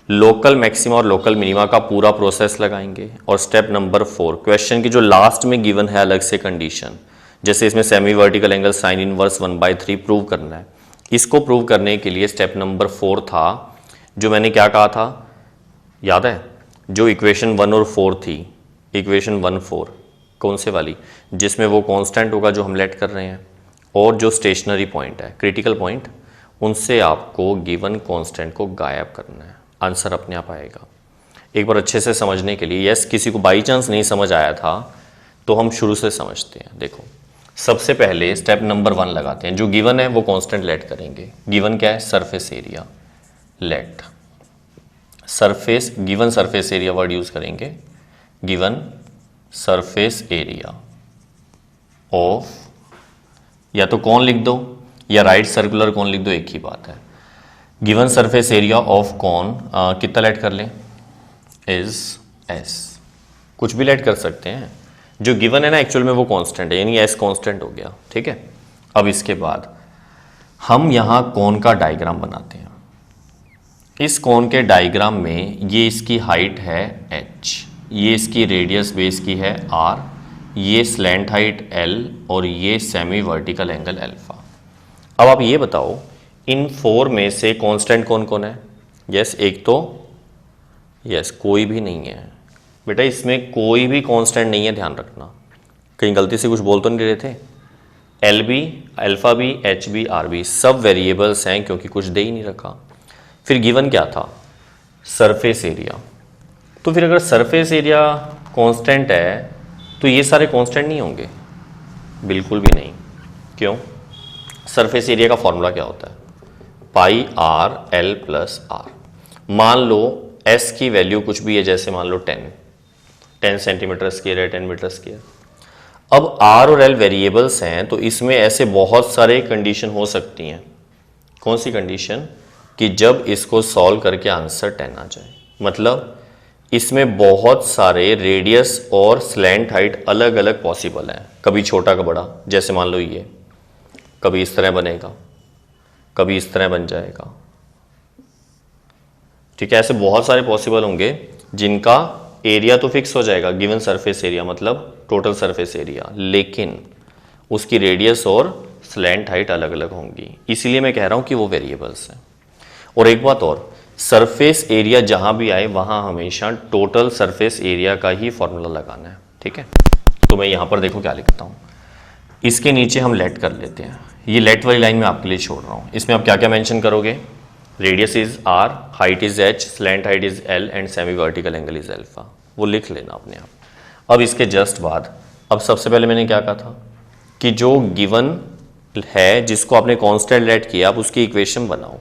लोकल मैक्सिमा और लोकल मिनिमा का पूरा प्रोसेस लगाएंगे। और स्टेप नंबर 4, क्वेश्चन की जो लास्ट में गिवन है अलग से कंडीशन, जैसे इसमें semi vertical angle sine inverse 1/3 prove करना है। इसको प्रूव करने के लिए स्टेप नंबर 4 था, जो मैंने क्या कहा था याद है, जो इक्वेशन 1 और 4 थी, इक्वेशन 1-4 कौन से वाली, जिसमें वो कांस्टेंट होगा जो हम लेट कर रहे हैं और जो स्टेशनरी पॉइंट है, क्रिटिकल पॉइंट, उनसे आपको गिवन कांस्टेंट को गायब करना है, आंसर अपने आप आएगा। एक बार अच्छे से समझने के लिए, यस किसी को बाई चांस नहीं समझ आया था तो हम शुरू से समझते हैं। देखो, सबसे पहले स्टेप नंबर 1 लगाते हैं, जो गिवन है वो कांस्टेंट लेट करेंगे। गिवन क्या है, surface area. Let surface, given surface area word use करेंगे, गिवन सरफेस एरिया ऑफ, या तो कौन लिख दो या राइट सर्कुलर कौन लिख दो, एक ही बात है। गिवन सरफेस एरिया ऑफ कौन कितना लेट कर लें, इज एस, कुछ भी लेट कर सकते हैं। जो गिवन है ना एक्चुअल में वो कांस्टेंट है, यानी एस कांस्टेंट हो गया, ठीक है। अब इसके बाद हम यहां कौन का डायग्राम बनाते हैं। इस कोन के डायग्राम में ये इसकी हाइट है h, ये इसकी रेडियस बेस की है r, ये स्लैंट हाइट l और ये सेमी वर्टिकल एंगल अल्फा। अब आप ये बताओ इन 4 में से कांस्टेंट कौन कौन है। यस, एक तो यस कोई भी नहीं है बेटा, इसमें कोई भी कांस्टेंट नहीं है, ध्यान रखना। कहीं गलती से कुछ बोल तो नहीं रहे थे। L B, alpha B, H B, R B सब वेरिएबल्स हैं क्योंकि कुछ दे ही नहीं रखा। फिर गिवन क्या था, सरफेस एरिया। तो फिर अगर सरफेस एरिया कांस्टेंट है तो ये सारे कांस्टेंट नहीं होंगे, बिल्कुल भी नहीं। क्यों? सरफेस एरिया का फॉर्मूला क्या होता है, पाई आर एल प्लस आर। मान लो एस की वैल्यू कुछ भी है, जैसे मान लो 10 सेंटीमीटर स्क्वायर है, 10 मीटर स्क्वायर। अब आर और एल वेरिएबल्स हैं तो इसमें ऐसे बहुत सारे कंडीशन हो सकती हैं। कौन सी कंडीशन, कि जब इसको सॉल्व करके आंसर 10 आ जाए, मतलब इसमें बहुत सारे रेडियस और स्लैंट हाइट अलग अलग पॉसिबल हैं, कभी छोटा का बड़ा, जैसे मान लो ये कभी इस तरह बनेगा, कभी इस तरह बन जाएगा, ठीक है। ऐसे बहुत सारे पॉसिबल होंगे जिनका एरिया तो फिक्स हो जाएगा, गिवन सरफेस एरिया मतलब टोटल सरफेस एरिया, लेकिन उसकी रेडियस और स्लैंट हाइट अलग अलग होंगी, इसीलिए मैं कह रहा हूं कि वो वेरिएबल्स हैं। और एक बात और, सरफेस एरिया जहां भी आए वहां हमेशा टोटल सरफेस एरिया का ही फॉर्मूला लगाना है, ठीक है। तो मैं यहां पर देखो क्या लिखता हूं, इसके नीचे हम लेट कर लेते हैं, ये लेट वाली लाइन मैं आपके लिए छोड़ रहा हूं। इसमें आप क्या क्या मेंशन करोगे, radius is r, height is h, slant height is l and semi vertical angle is alpha, वो लिख लेना अपने आप। अब इसके जस्ट बाद, अब सबसे पहले मैंने क्या कहा था कि जो गिवन है जिसको आपने कांस्टेंट लेट किया, आप उसकी इक्वेशन बनाओ।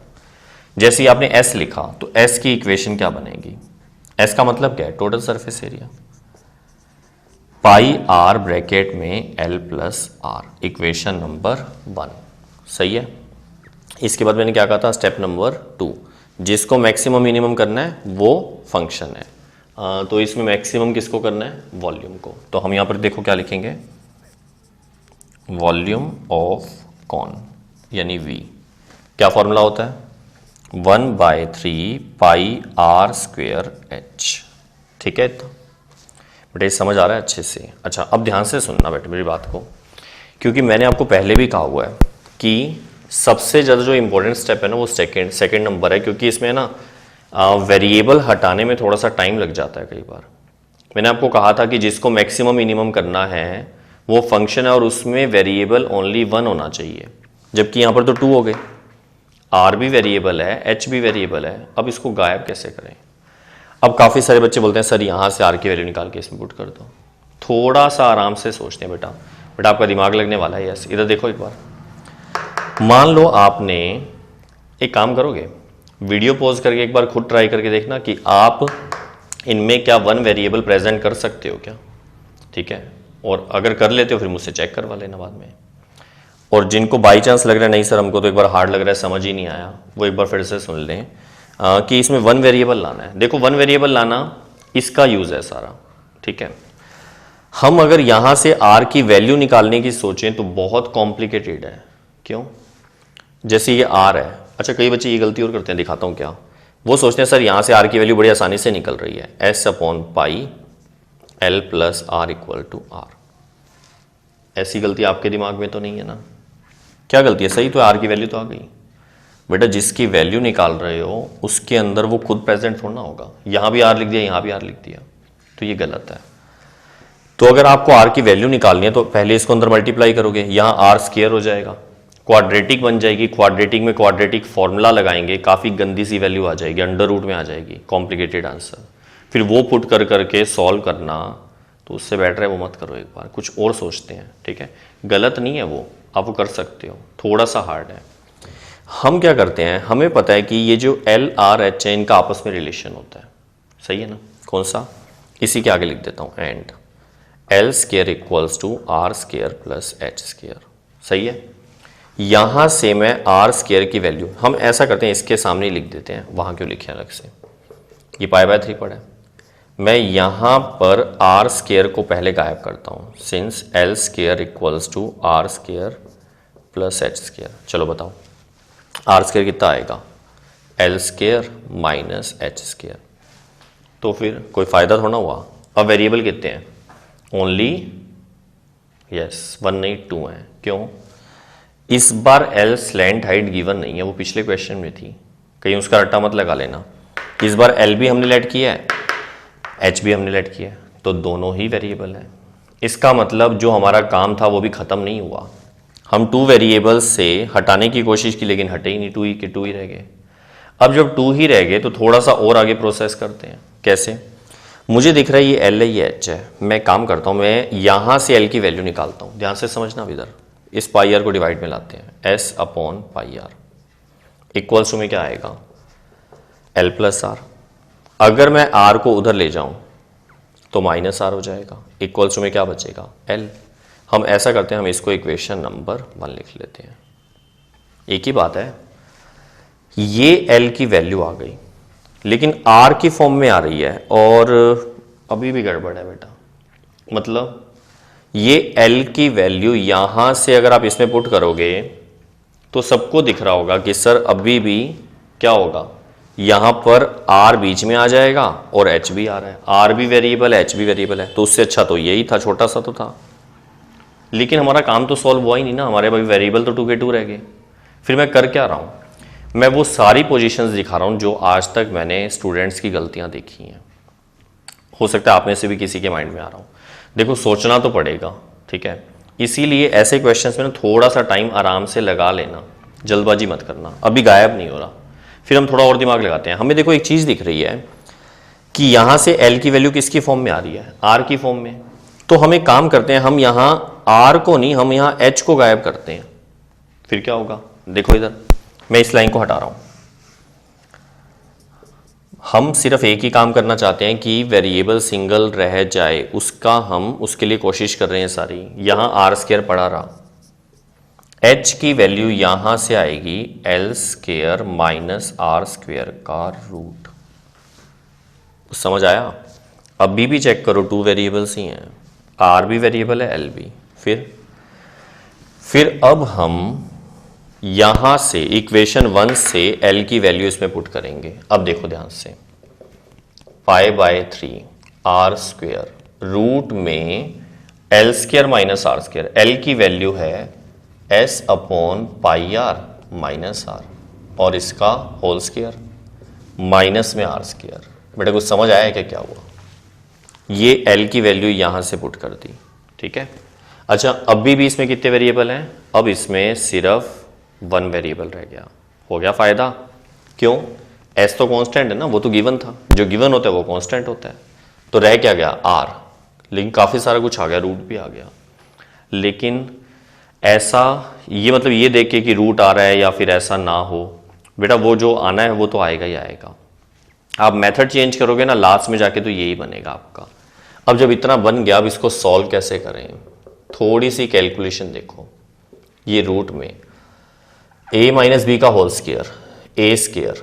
जैसे ही आपने s लिखा तो s की इक्वेशन क्या बनेगी, s का मतलब क्या है, टोटल सरफेस एरिया, पाई r ब्रैकेट में l plus r, equation number 1, सही है। इसके बाद मैंने क्या कहा था, स्टेप नंबर 2, जिसको मैक्सिमम मिनिमम करना है वो फंक्शन है, तो इसमें मैक्सिमम किसको करना है, वॉल्यूम को। तो हम यहां पर देखो क्या लिखेंगे, वॉल्यूम ऑफ कॉन यानी v, क्या फॉर्मूला होता है, 1/3 पाई r स्क्वेयर h, ठीक है। तो बेटा ये समझ आ रहा है अच्छे से। अच्छा अब ध्यान से सुनना बेटे मेरी बात को, क्योंकि मैंने आपको पहले भी कहा हुआ है कि सबसे ज़्यादा जो इंपॉर्टेंट स्टेप है ना वो सेकेंड नंबर है, क्योंकि इसमें ना वेरिएबल हटाने में थोड़ा सा टाइम लग जाता है कई बार। मैंने आपको कहा था कि जिसको मैक्सिमम मिनिमम करना है वो फंक्शन है और उसमें वेरिएबल ओनली 1 होना चाहिए, जबकि यहाँ पर तो 2 हो गए, r भी वेरिएबल है, h भी वेरिएबल है। अब इसको गायब कैसे करें। अब काफ़ी सारे बच्चे बोलते हैं सर यहाँ से r की वैल्यू निकाल के इसमें पुट कर दो। थोड़ा सा आराम से सोचते हैं बेटा आपका दिमाग लगने वाला है। यस, इधर देखो एक बार, मान लो आपने एक काम करोगे, वीडियो पॉज करके एक बार खुद ट्राई करके देखना कि आप इनमें क्या 1 वेरिएबल प्रेजेंट कर सकते हो क्या, ठीक है। और अगर कर लेते हो फिर मुझसे चेक करवा लेना बाद में। और जिनको बाई चांस लग रहा है नहीं सर हमको तो एक बार हार्ड लग रहा है, समझ ही नहीं आया, वो एक बार फिर से सुन लें कि इसमें 1 वेरिएबल लाना है। देखो 1 वेरिएबल लाना इसका यूज है सारा, ठीक है। हम अगर यहां से r की वैल्यू निकालने की सोचें तो बहुत कॉम्प्लिकेटेड है। क्यों, जैसे ये r है, अच्छा कई बच्चे ये गलती और करते हैं, दिखाता हूं क्या। वो सोचते हैं सर यहां से r की वैल्यू बड़ी आसानी से निकल रही है, s/पाई l plus r equal to r। ऐसी गलती आपके दिमाग में तो नहीं है ना, क्या गलती है, सही तो r की वैल्यू तो आ गई। बेटा जिसकी वैल्यू निकाल रहे हो उसके अंदर वो खुद प्रेजेंट होना होगा, यहां भी r लिख दिया यहां भी r लिख दिया तो ये गलत है। तो अगर आपको r की वैल्यू निकालनी है तो पहले इसको अंदर मल्टीप्लाई करोगे, यहां r स्क्वायर हो जाएगा, क्वाड्रेटिक बन जाएगी, क्वाड्रेटिक में क्वाड्रेटिक फॉर्मूला लगाएंगे, काफ़ी गंदी सी वैल्यू आ जाएगी, अंडर रूट में आ जाएगी, कॉम्प्लिकेटेड आंसर, फिर वो पुट कर करके सॉल्व करना, तो उससे बेटर है वो मत करो, एक बार कुछ और सोचते हैं, ठीक है। गलत नहीं है वो, आप वो कर सकते हो, थोड़ा सा हार्ड है। हम क्या करते हैं, हमें पता है कि ये जो L R H है इनका आपस में रिलेशन होता है, सही है ना, कौन सा, इसी के आगे लिख देता हूँ, and L square equals to R square plus H square, सही है। यहां से मैं R स्क्वायर की वैल्यू, हम ऐसा करते हैं इसके सामने लिख देते हैं, वहां क्यों लिखे अलग से, ये π/3 पड़ा है, मैं यहां पर R स्क्वायर को पहले गायब करता हूं, since L square equals to R square plus H square. चलो बताओ R स्क्वायर कितना आएगा, L square minus H square, तो फिर कोई फायदा थोड़ा हुआ। अब वेरिएबल कितने हैं, ओनली यस 1 नहीं 2 है, क्यों, इस बार L स्लैंट हाइट गिवन नहीं है, वो पिछले क्वेश्चन में थी, कहीं उसका रट्टा मत लगा लेना। इस बार L भी हमने लेट किया है, H भी हमने लेट किया है, तो दोनों ही वेरिएबल है। इसका मतलब जो हमारा काम था वो भी खत्म नहीं हुआ, हम 2 वेरिएबल्स से हटाने की कोशिश की लेकिन हटे ही नहीं, 2 ही के 2 ही रह गए। अब जब 2 ही रह गए तो थोड़ा सा और आगे प्रोसेस करते हैं, कैसे, मुझे दिख रहा है ये L है ये H है, मैं काम करता हूँ, मैं यहां से L की वैल्यू निकालता हूँ, ध्यान से समझना। अब इधर इस पाई आर को डिवाइड में लाते हैं, S/पाई आर इक्वल्स टू में क्या आएगा, L प्लस आर। अगर मैं R को उधर ले जाऊं तो माइनस R हो जाएगा, इक्वल्स टू में क्या बचेगा, L। हम ऐसा करते हैं, हम इसको इक्वेशन नंबर 1 लिख लेते हैं। एक ही बात है, ये एल की वैल्यू आ गई, लेकिन आर की फॉर्म में आ रही है और अभी भी गड़बड़ है बेटा। मतलब ये एल की वैल्यू यहां से अगर आप इसमें पुट करोगे तो सबको दिख रहा होगा कि सर अभी भी क्या होगा, यहां पर आर बीच में आ जाएगा और एच भी आ रहा है, आर भी वेरिएबल है एच भी वेरिएबल है, तो उससे अच्छा तो यही था, छोटा सा तो था। लेकिन हमारा काम तो सॉल्व हुआ ही नहीं ना, हमारे भाई वेरिएबल तो 2 के 2 रह गए। फिर मैं कर क्या रहा हूं, मैं वो सारी पोजीशंस दिखा रहा हूं जो आज तक मैंने स्टूडेंट्स की गलतियां देखी हैं। हो सकता है आप में से भी किसी के माइंड में आ रहा हूं। देखो सोचना तो पड़ेगा, ठीक है, इसीलिए ऐसे क्वेश्चंस में ना थोड़ा सा टाइम आराम से लगा लेना, जल्दबाजी मत करना, अभी गायब नहीं हो रहा। फिर हम थोड़ा और दिमाग लगाते हैं। हमें देखो एक चीज दिख रही है कि यहां से एल की वैल्यू किसकी फॉर्म में आ रही है, आर की फॉर्म में। तो हम एक काम करते हैं, हम यहां आर को नहीं, हम यहां एच को गायब करते हैं। फिर क्या होगा, देखो इधर मैं इस लाइन को हटा रहा हूं। हम सिर्फ एक ही काम करना चाहते हैं कि वेरिएबल सिंगल रह जाए, उसका हम उसके लिए कोशिश कर रहे हैं सारी। यहां आर स्क्वायर पड़ा रहा, एच की वैल्यू यहां से आएगी L square minus R square का रूट। समझ आया? अभी भी चेक करो, 2 वेरिएबल्स ही हैं, आर भी वेरिएबल है एल भी। फिर अब हम यहां से इक्वेशन 1 से एल की वैल्यू इसमें पुट करेंगे। अब देखो ध्यान से, π/3 आर स्क्वेयर रूट में L square minus R square, L की वैल्यू है S upon pi R minus R और इसका होल स्क्वायर माइनस में आर स्क्वायर। बेटा कुछ समझ आया है क्या हुआ? ये एल की वैल्यू यहां से पुट कर दी, ठीक है। अच्छा अभी भी इसमें कितने वेरिएबल हैं? अब इसमें सिर्फ 1 वेरिएबल रह गया। हो गया फायदा? क्यों? एस तो कांस्टेंट है ना, वो तो गिवन था, जो गिवन होता है वो कांस्टेंट होता है। तो रह क्या गया? आर। लेकिन काफी सारा कुछ आ गया, रूट भी आ गया। लेकिन ऐसा ये मतलब ये देख के कि रूट आ रहा है या फिर ऐसा ना हो, बेटा वो जो आना है वो तो आएगा ही आएगा। आप मेथड चेंज करोगे ना लास्ट में जाके तो यही बनेगा आपका। अब जब इतना बन गया, अब इसको सॉल्व कैसे करें? थोड़ी सी कैलकुलेशन देखो। ये रूट में a माइनस बी का whole square, A square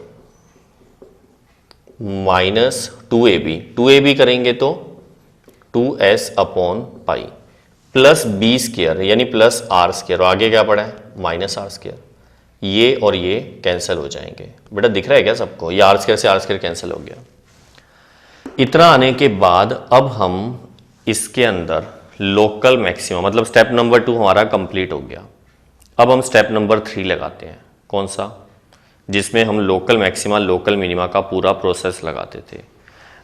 minus 2ab करेंगे तो 2s upon pi plus B square यानी प्लस आर स्क्वायर, आगे क्या पड़ा है? Minus R square. ये और ये कैंसिल हो जाएंगे। बेटा दिख रहा है क्या सबको? ये आर स्क्वायर से आर स्क्वायर कैंसिल हो गया। इतना आने के बाद अब हम इसके अंदर लोकल मैक्सिमम मतलब स्टेप नंबर 2 हमारा कंप्लीट हो गया। अब हम स्टेप नंबर 3 लगाते हैं। कौन सा? जिसमें हम लोकल मैक्सिमा लोकल मिनिमा का पूरा प्रोसेस लगाते थे।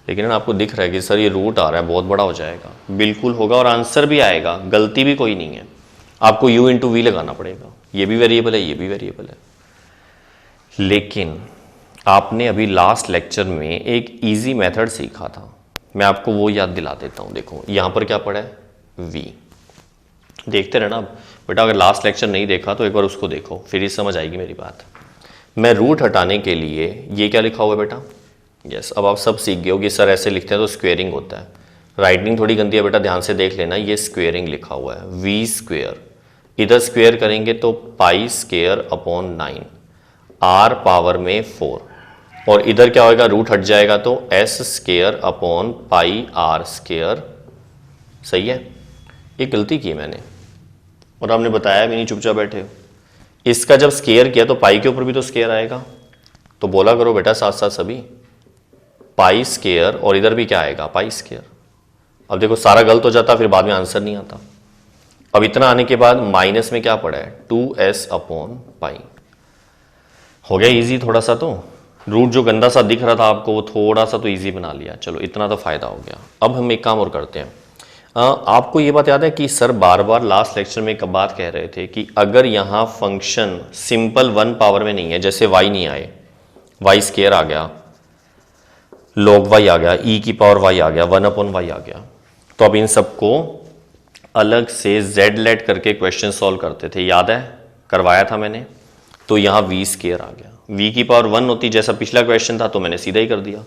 लेकिन आपको दिख रहा है कि सर ये रूट आ रहा है, बहुत बड़ा हो जाएगा। बिल्कुल होगा और आंसर भी आएगा, गलती भी कोई नहीं है। आपको u इंटू वी लगाना पड़ेगा, ये भी वेरिएबल है ये भी वेरिएबल है। लेकिन आपने अभी लास्ट लेक्चर में एक इजी मेथड सीखा था, मैं आपको वो याद दिला देता हूँ। देखो यहाँ पर क्या पड़ा है? v। देखते रहना बेटा, अगर लास्ट लेक्चर नहीं देखा तो एक बार उसको देखो, फिर ही समझ आएगी मेरी बात। मैं रूट हटाने के लिए ये क्या लिखा हुआ है बेटा? यस, अब आप सब सीख गए हो कि सर ऐसे लिखते हैं तो स्क्वेयरिंग होता है। राइटिंग थोड़ी गंदी है बेटा, ध्यान से देख लेना, ये स्क्वेयरिंग लिखा हुआ है। वी स्क्वेयर इधर स्क्वेयर करेंगे तो pi square upon 9, R power में 4, और इधर क्या होगा? रूट हट जाएगा तो S square upon pi R square. सही है? ये गलती की मैंने और आपने बताया भी नहीं, चुपचाप बैठे हो। इसका जब स्क्वायर किया तो पाई के ऊपर भी तो स्क्वायर आएगा, तो बोला करो बेटा साथ साथ सभी, पाई स्क्वायर और इधर भी क्या आएगा? Pi square. अब देखो सारा गलत हो जाता, फिर बाद में आंसर नहीं आता। अब इतना आने के बाद माइनस में क्या पड़ा है? 2s अपॉन पाई। हो गया इजी थोड़ा सा। तो रूट जो गंदा सा दिख रहा था आपको वो थोड़ा सा तो इजी बना लिया। चलो इतना तो फायदा हो गया। अब हम एक काम और करते हैं। आपको ये बात याद है कि सर बार बार लास्ट लेक्चर में एक बात कह रहे थे कि अगर यहाँ फंक्शन सिंपल 1 पावर में नहीं है, जैसे y नहीं आए, y स्क्वायर आ गया, log y आ गया, e की पावर y आ गया, 1 अपॉन y आ गया, तो अब इन सबको अलग से z लेट करके क्वेश्चन सॉल्व करते थे, याद है? करवाया था मैंने। तो यहाँ v स्क्वायर आ गया, v की पावर 1 होती जैसा पिछला क्वेश्चन था, तो मैंने सीधा ही कर दिया।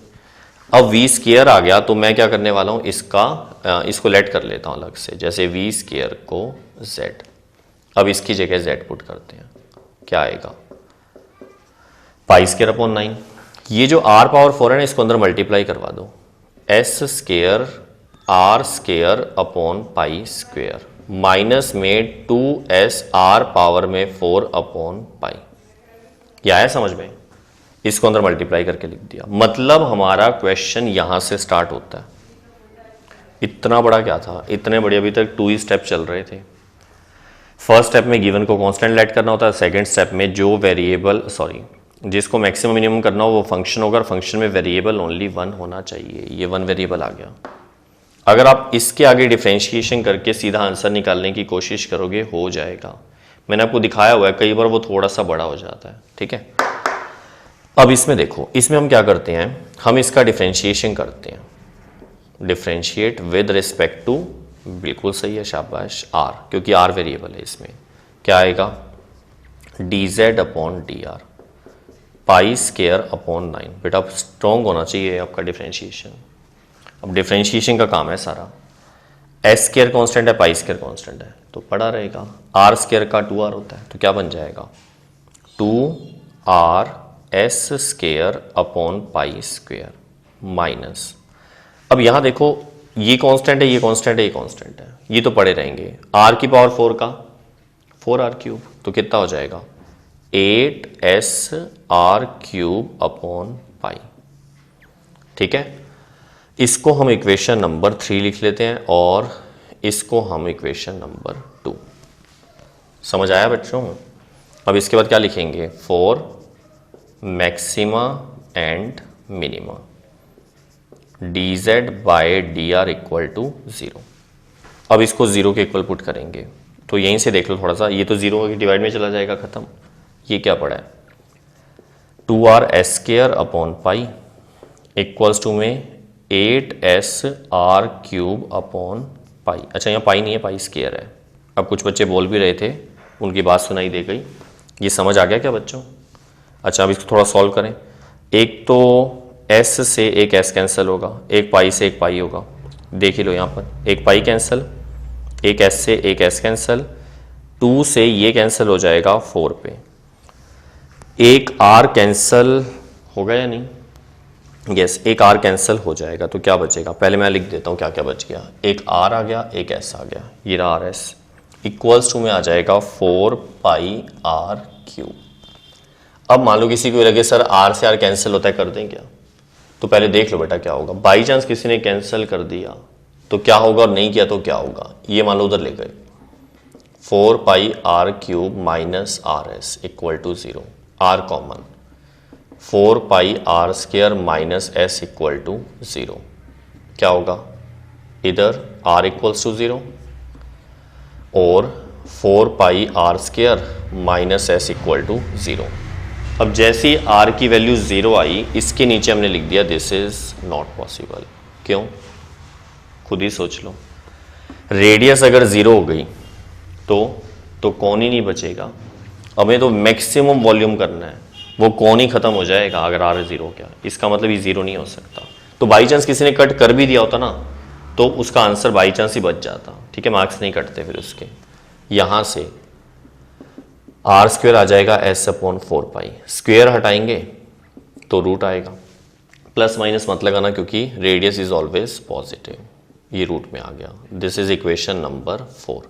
अब v स्क्वायर आ गया तो मैं क्या करने वाला हूँ? इसको लेट कर लेता हूँ अलग से, जैसे v स्क्वायर को z। अब इसकी जगह z पुट करते हैं, क्या आएगा? Pi square upon 9। ये जो r पावर 4 है ना, इसको अंदर मल्टीप्लाई करवा दो, s square r square upon पाई स्क्वेयर माइनस में 2s r पावर में 4 अपॉन पाई। क्या है समझ में? इसको अंदर मल्टीप्लाई करके लिख दिया। मतलब हमारा क्वेश्चन यहां से स्टार्ट होता है। इतना बड़ा क्या था, इतने बड़े अभी तक 2 ही स्टेप चल रहे थे। फर्स्ट स्टेप में गिवन को कांस्टेंट लेट करना होता है, सेकंड स्टेप में जो वेरिएबल जिसको मैक्सिमम मिनिमम करना हो वो फंक्शन होगा, और फंक्शन में वेरिएबल ओनली 1 होना चाहिए। ये 1 वेरिएबल आ गया। अगर आप इसके आगे डिफरेंशिएशन करके सीधा आंसर निकालने की कोशिश करोगे, हो जाएगा। मैंने आपको दिखाया हुआ है, कई बार वो थोड़ा सा बड़ा हो जाता है। ठीक है, अब इसमें देखो, इसमें हम क्या करते हैं, हम इसका डिफरेंशिएशन करते हैं। डिफरेंशिएट विद रिस्पेक्ट टू, बिल्कुल सही है, शाबाश, आर, क्योंकि आर वेरिएबल है। इसमें क्या आएगा, dz upon D are pi square upon 9। बेटा स्ट्रॉन्ग होना चाहिए आपका डिफरेंशिएशन। अब डिफरेंशिएशन का काम है सारा। एस स्केयर कांस्टेंट है, पाई स्केयर कांस्टेंट है, तो पड़ा रहेगा। आर स्केयर का 2r होता है, तो क्या बन जाएगा, 2r एस स्केयर अपॉन पाई स्क्वेयर माइनस, अब यहां देखो ये कांस्टेंट है, ये कांस्टेंट है, ये कांस्टेंट है, ये तो पड़े रहेंगे। r की पावर 4 का 4r क्यूब, तो कितना हो जाएगा, 8sr क्यूब अपॉन पाई। ठीक है, इसको हम इक्वेशन नंबर 3 लिख लेते हैं और इसको हम इक्वेशन नंबर 2। समझ आया बच्चों? अब इसके बाद क्या लिखेंगे, for maxima and minima dz by D R equal to 0। अब इसको 0 के इक्वल पुट करेंगे, तो यहीं से देख लो थोड़ा सा, ये तो 0 की डिवाइड में चला जाएगा, खत्म। ये क्या पड़ा है, 2r S square upon pi equals to में 8sr क्यूब अपॉन पाई। अच्छा, यहाँ पाई नहीं है, पाई स्केयर है। अब कुछ बच्चे बोल भी रहे थे, उनकी बात सुनाई दे गई। ये समझ आ गया क्या बच्चों? अच्छा, अब इसको थोड़ा सॉल्व करें। एक तो s से एक s कैंसिल होगा, एक पाई से एक पाई होगा। देख ही लो यहाँ पर, एक पाई कैंसिल, एक s से एक s कैंसिल, 2 से ये कैंसिल हो जाएगा 4 पे, एक r कैंसिल होगा या नहीं, यस, एक r कैंसिल हो जाएगा। तो क्या बचेगा, पहले मैं लिख देता हूँ क्या क्या बच गया। एक r आ गया, एक s आ गया, ये रहा r s इक्वल्स टू में आ जाएगा 4 पाई r क्यूब। अब मान लो किसी को लगे सर r से r कैंसिल होता है, कर दें क्या? तो पहले देख लो बेटा क्या होगा। बाई चांस किसी ने कैंसिल कर दिया तो क्या होगा, और नहीं किया तो क्या होगा। ये मान लो उधर ले गए, 4 pi r cube minus R S equal to 0, r common, 4 pi r square minus s equal to 0। क्या होगा, इधर r इक्वल्स टू 0 और 4 pi r square minus s equal to 0। अब जैसे ही r की वैल्यू 0 आई, इसके नीचे हमने लिख दिया दिस इज नॉट पॉसिबल। क्यों, खुद ही सोच लो। रेडियस अगर 0 हो गई तो कौन ही नहीं बचेगा। हमें तो मैक्सिमम वॉल्यूम करना है, वो कौन ही खत्म हो जाएगा अगर r 0 हो गया। इसका मतलब ये 0 नहीं हो सकता। तो बाई चांस किसी ने कट कर भी दिया होता ना, तो उसका आंसर बाई चांस ही बच जाता। ठीक है, मार्क्स नहीं कटते फिर उसके। यहां से आर स्क्वेयर आ जाएगा एस अपॉन 4 पाई, स्क्वेयर हटाएंगे तो रूट आएगा। प्लस माइनस मत लगाना क्योंकि रेडियस इज ऑलवेज पॉजिटिव। ये रूट में आ गया। This is equation number 4।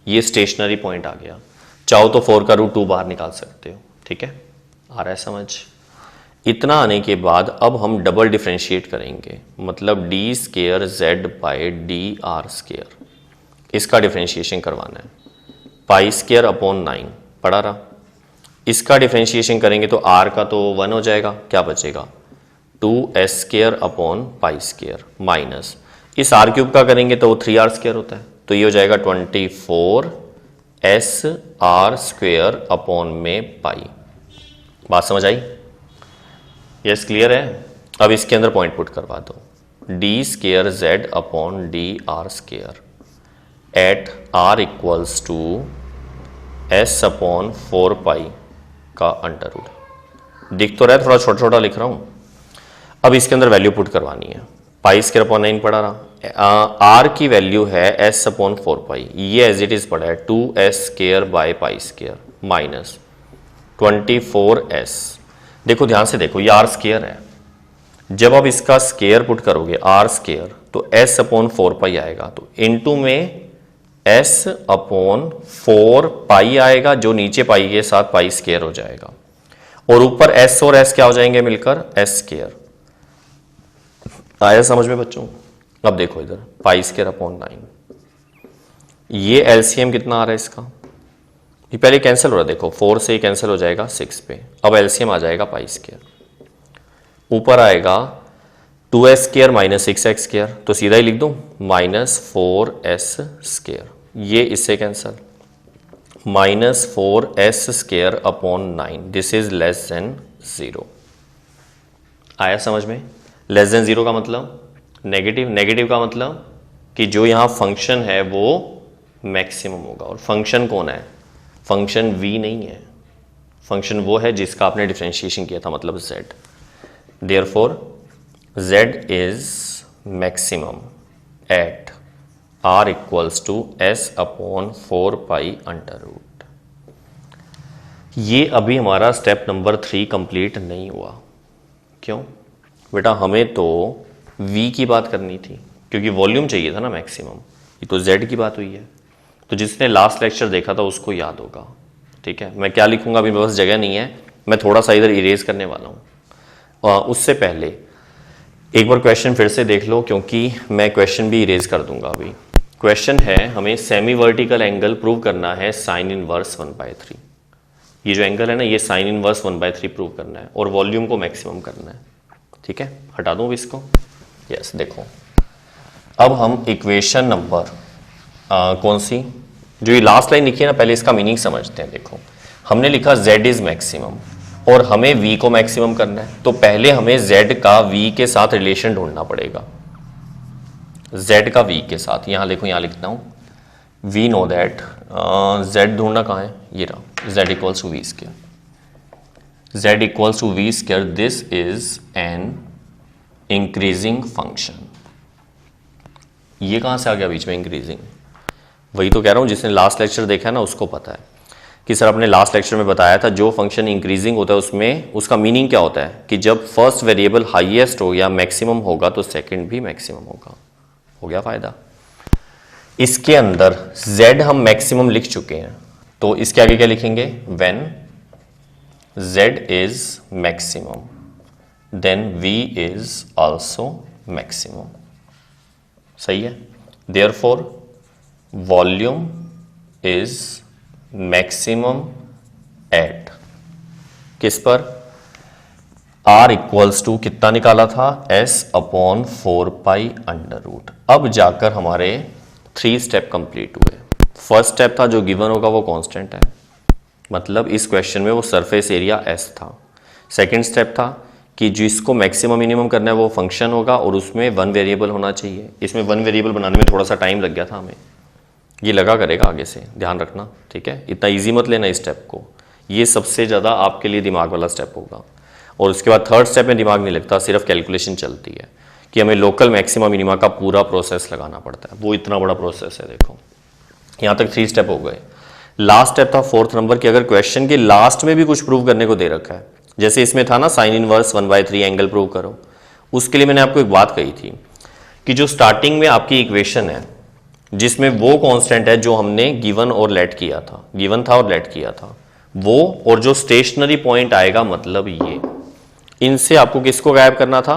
ये स्टेशनरी पॉइंट आ गया। चाहो तो 4 का रूट 2 बाहर निकाल सकते हो। ठीक है, आ रहा है समझ? इतना आने के बाद अब हम डबल डिफ्रेंशिएट करेंगे, मतलब D square Z by D R square, इसका डिफ्रेंशिएशन करवाना है। पाई स्केयर अपॉन 9 पड़ा रहा, इसका डिफ्रेंशिएशन करेंगे तो r का तो 1 हो जाएगा, क्या बचेगा 2s square upon pi square minus, इस r क्यूब का करेंगे तो 3r स्केयर होता है, तो ये हो जाएगा 24s r स्क्वेयर अपॉन में पाई। बात समझ आई? यस, क्लियर है? अब इसके अंदर पॉइंट पुट करवा दो, D square Z upon D R square at r equals to s upon 4 pi का अंडर रूट। दिख तो रहा है, थोड़ा छोटा छोटा लिख रहा हूं। अब इसके अंदर वैल्यू पुट करवानी है। पाई स्केयर अपॉन 9 पड़ा रहा, r की वैल्यू है s अपॉन 4 पाई, ये एज इट इज पड़ा है 2s square by pi square minus 24s। देखो ध्यान से देखो, ये आर स्केयर है, जब आप इसका स्केयर पुट करोगे आर स्केयर तो एस अपॉन 4 पाई आएगा, तो इनटू में एस अपॉन 4 पाई आएगा, जो नीचे पाई के साथ पाई स्केयर हो जाएगा, और ऊपर एस और एस क्या हो जाएंगे मिलकर, एस स्केयर। आया समझ में बच्चों? अब देखो इधर पाई स्केयर अपॉन 9, ये एलसीएम कितना आ रहा है इसका, ये पहले कैंसिल हो रहा है, देखो 4 से ही कैंसिल हो जाएगा 6 पे, अब एलसीएम आ जाएगा पाई स्केयर, ऊपर आएगा 2s square minus 6x square, तो सीधा ही लिख दूं माइनस 4s स्केयर, ये इससे cancel, minus 4s square upon 9, this is less than 0। आया समझ में? लेस देन 0 का मतलब नेगेटिव, नेगेटिव का मतलब कि जो यहां फंक्शन है वो मैक्सिमम होगा, और फंक्शन कौन है, फंक्शन v नहीं है, फंक्शन वो है जिसका आपने डिफरेंशिएशन किया था, मतलब z। Therefore, z is maximum at r equals to s upon 4 pi under root। ये अभी हमारा स्टेप नंबर 3 कंप्लीट नहीं हुआ। क्यों बेटा? हमें तो v की बात करनी थी, क्योंकि वॉल्यूम चाहिए था ना मैक्सिमम, ये तो z की बात हुई है। तो जिसने लास्ट लेक्चर देखा था उसको याद होगा, ठीक है। मैं क्या लिखूंगा अभी, बस जगह नहीं है, मैं थोड़ा सा इधर इरेज करने वाला हूँ। उससे पहले एक बार क्वेश्चन फिर से देख लो, क्योंकि मैं क्वेश्चन भी इरेज कर दूंगा अभी। क्वेश्चन है, हमें सेमी वर्टिकल एंगल प्रूव करना है साइन इनवर्स 1/3। ये जो एंगल है ना, ये साइन इनवर्स 1/3 प्रूव करना है, और वॉल्यूम को मैक्सिमम करना है, ठीक है। हटा दूं इसको, यस। देखो अब हम इक्वेशन नंबर कौन सी, जो ये लास्ट लाइन लिखी है ना, पहले इसका मीनिंग समझते हैं। देखो हमने लिखा z इज मैक्सिमम, और हमें v को मैक्सिमम करना है, तो पहले हमें z का v के साथ रिलेशन ढूंढना पड़ेगा, z का v के साथ। यहां देखो, यहां लिखता हूं वी नो दैट, z ढूंढना कहां है, ये रहा, z equals to V square, z equals to V square, this is an increasing function. ये कहां से आ गया बीच में इंक्रीजिंग? वही तो कह रहा हूं, जिसने लास्ट लेक्चर देखा है ना उसको पता है कि सर आपने लास्ट लेक्चर में बताया था जो फंक्शन इंक्रीजिंग होता है उसमें उसका मीनिंग क्या होता है कि जब फर्स्ट वेरिएबल हाईएस्ट हो या मैक्सिमम होगा तो सेकंड भी मैक्सिमम होगा। हो गया फायदा। इसके अंदर z हम मैक्सिमम लिख चुके हैं, तो इसके आगे क्या लिखेंगे, when z is maximum then v is also maximum. सही है। Therefore volume is maximum at किस पर, r इक्वल्स टू कितना निकाला था, s upon 4 pi under root. अब जाकर हमारे 3 स्टेप कंप्लीट हुए। फर्स्ट स्टेप था जो गिवन होगा वो कांस्टेंट है, मतलब इस क्वेश्चन में वो सरफेस एरिया s था। सेकंड स्टेप था कि जिसको मैक्सिमम मिनिमम करना है वो फंक्शन होगा और उसमें 1 वेरिएबल होना चाहिए। इसमें 1 वेरिएबल बनाने में थोड़ा सा टाइम लग गया था हमें, ये लगा करेगा आगे से, ध्यान रखना, ठीक है। इतना इजी मत लेना इस स्टेप को, ये सबसे ज़्यादा आपके लिए दिमाग वाला स्टेप होगा। और उसके बाद थर्ड स्टेप में दिमाग नहीं लगता, सिर्फ कैलकुलेशन चलती है कि हमें लोकल मैक्सिमा मिनिमा का पूरा प्रोसेस लगाना पड़ता है। वो इतना बड़ा प्रोसेस है। देखो यहाँ तक 3 स्टेप हो गए। लास्ट स्टेप था 4th नंबर की, अगर क्वेश्चन के लास्ट में भी कुछ प्रूव करने को दे रखा है, जैसे इसमें था ना साइन इनवर्स 1/3 एंगल प्रूव करो, उसके लिए मैंने आपको एक बात कही थी कि जो स्टार्टिंग में आपकी इक्वेशन है जिसमें वो कांस्टेंट है जो हमने गिवन और लेट किया था, गिवन था और लेट किया था वो, और जो स्टेशनरी पॉइंट आएगा मतलब ये, इनसे आपको किसको गायब करना था,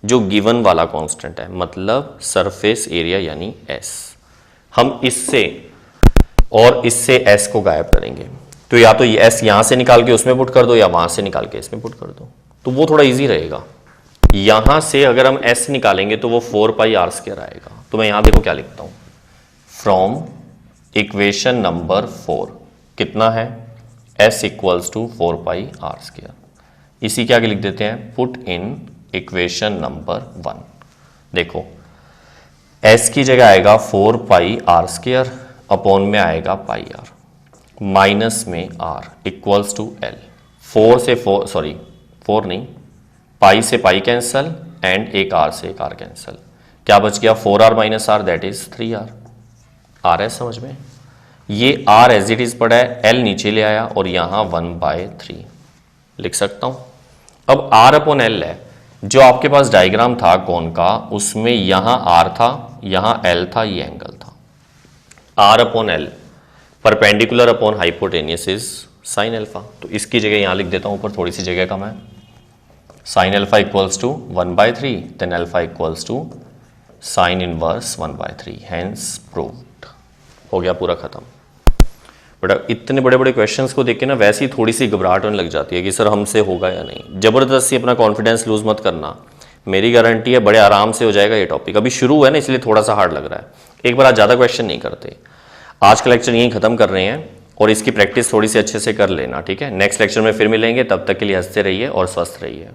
जो गिवन वाला कांस्टेंट है, मतलब सरफेस एरिया यानी s। हम इससे और इससे s को गायब करेंगे, तो या तो ये s यहां से निकाल के उसमें पुट कर दो या वहां से निकाल के इसमें पुट कर दो, तो वो थोड़ा इजी रहेगा। यहां से अगर हम s निकालेंगे तो वो 4 पाई r स्क्वायर आएगा। तो मैं यहां देखो क्या लिखता हूं, फ्रॉम इक्वेशन नंबर 4 कितना है, s equals to 4 pi r square. इसी के आगे लिख देते हैं पुट इन इक्वेशन नंबर 1। देखो s की जगह आएगा 4 पाई r स्क्वायर, अपॉन में आएगा पाई r, माइनस में r इक्वल्स टू l। 4 से 4 सॉरी 4 नहीं, पाई से पाई कैंसल एंड एक r से एक r कैंसल, क्या बच गया 4r minus r that is 3r। आ रहा है समझ में? ये r एज इट इज पड़ा है, l नीचे ले आया और यहां 1/3 लिख सकता हूं। अब R अपॉन L है, जो आपके पास डायग्राम था कौन का, उसमें यहां R था, यहां L था, ये एंगल था। R upon L perpendicular upon hypotenuse is sine alpha. तो इसकी जगह यहां लिख देता हूं, ऊपर थोड़ी सी जगह कम है। Sine alpha equals to 1/3, then alpha equals to sine inverse 1/3, hence proved. हो गया पूरा खत्म। बट इतने बड़े बड़े क्वेश्चंस को देख के ना वैसे ही थोड़ी सी घबराहट होने लग जाती है कि सर हमसे होगा या नहीं। जबरदस्ती अपना कॉन्फिडेंस लूज मत करना, मेरी गारंटी है बड़े आराम से हो जाएगा ये टॉपिक। अभी शुरू है ना, इसलिए थोड़ा सा हार्ड लग रहा है। एक बार आज ज़्यादा क्वेश्चन नहीं करते। आज का लेक्चर यहीं खत्म कर रहे हैं और इसकी प्रैक्टिस थोड़ी सी अच्छे से कर लेना, ठीक है। नेक्स्ट लेक्चर में फिर मिलेंगे, तब तक के लिए हंसते रहिए और स्वस्थ रहिए।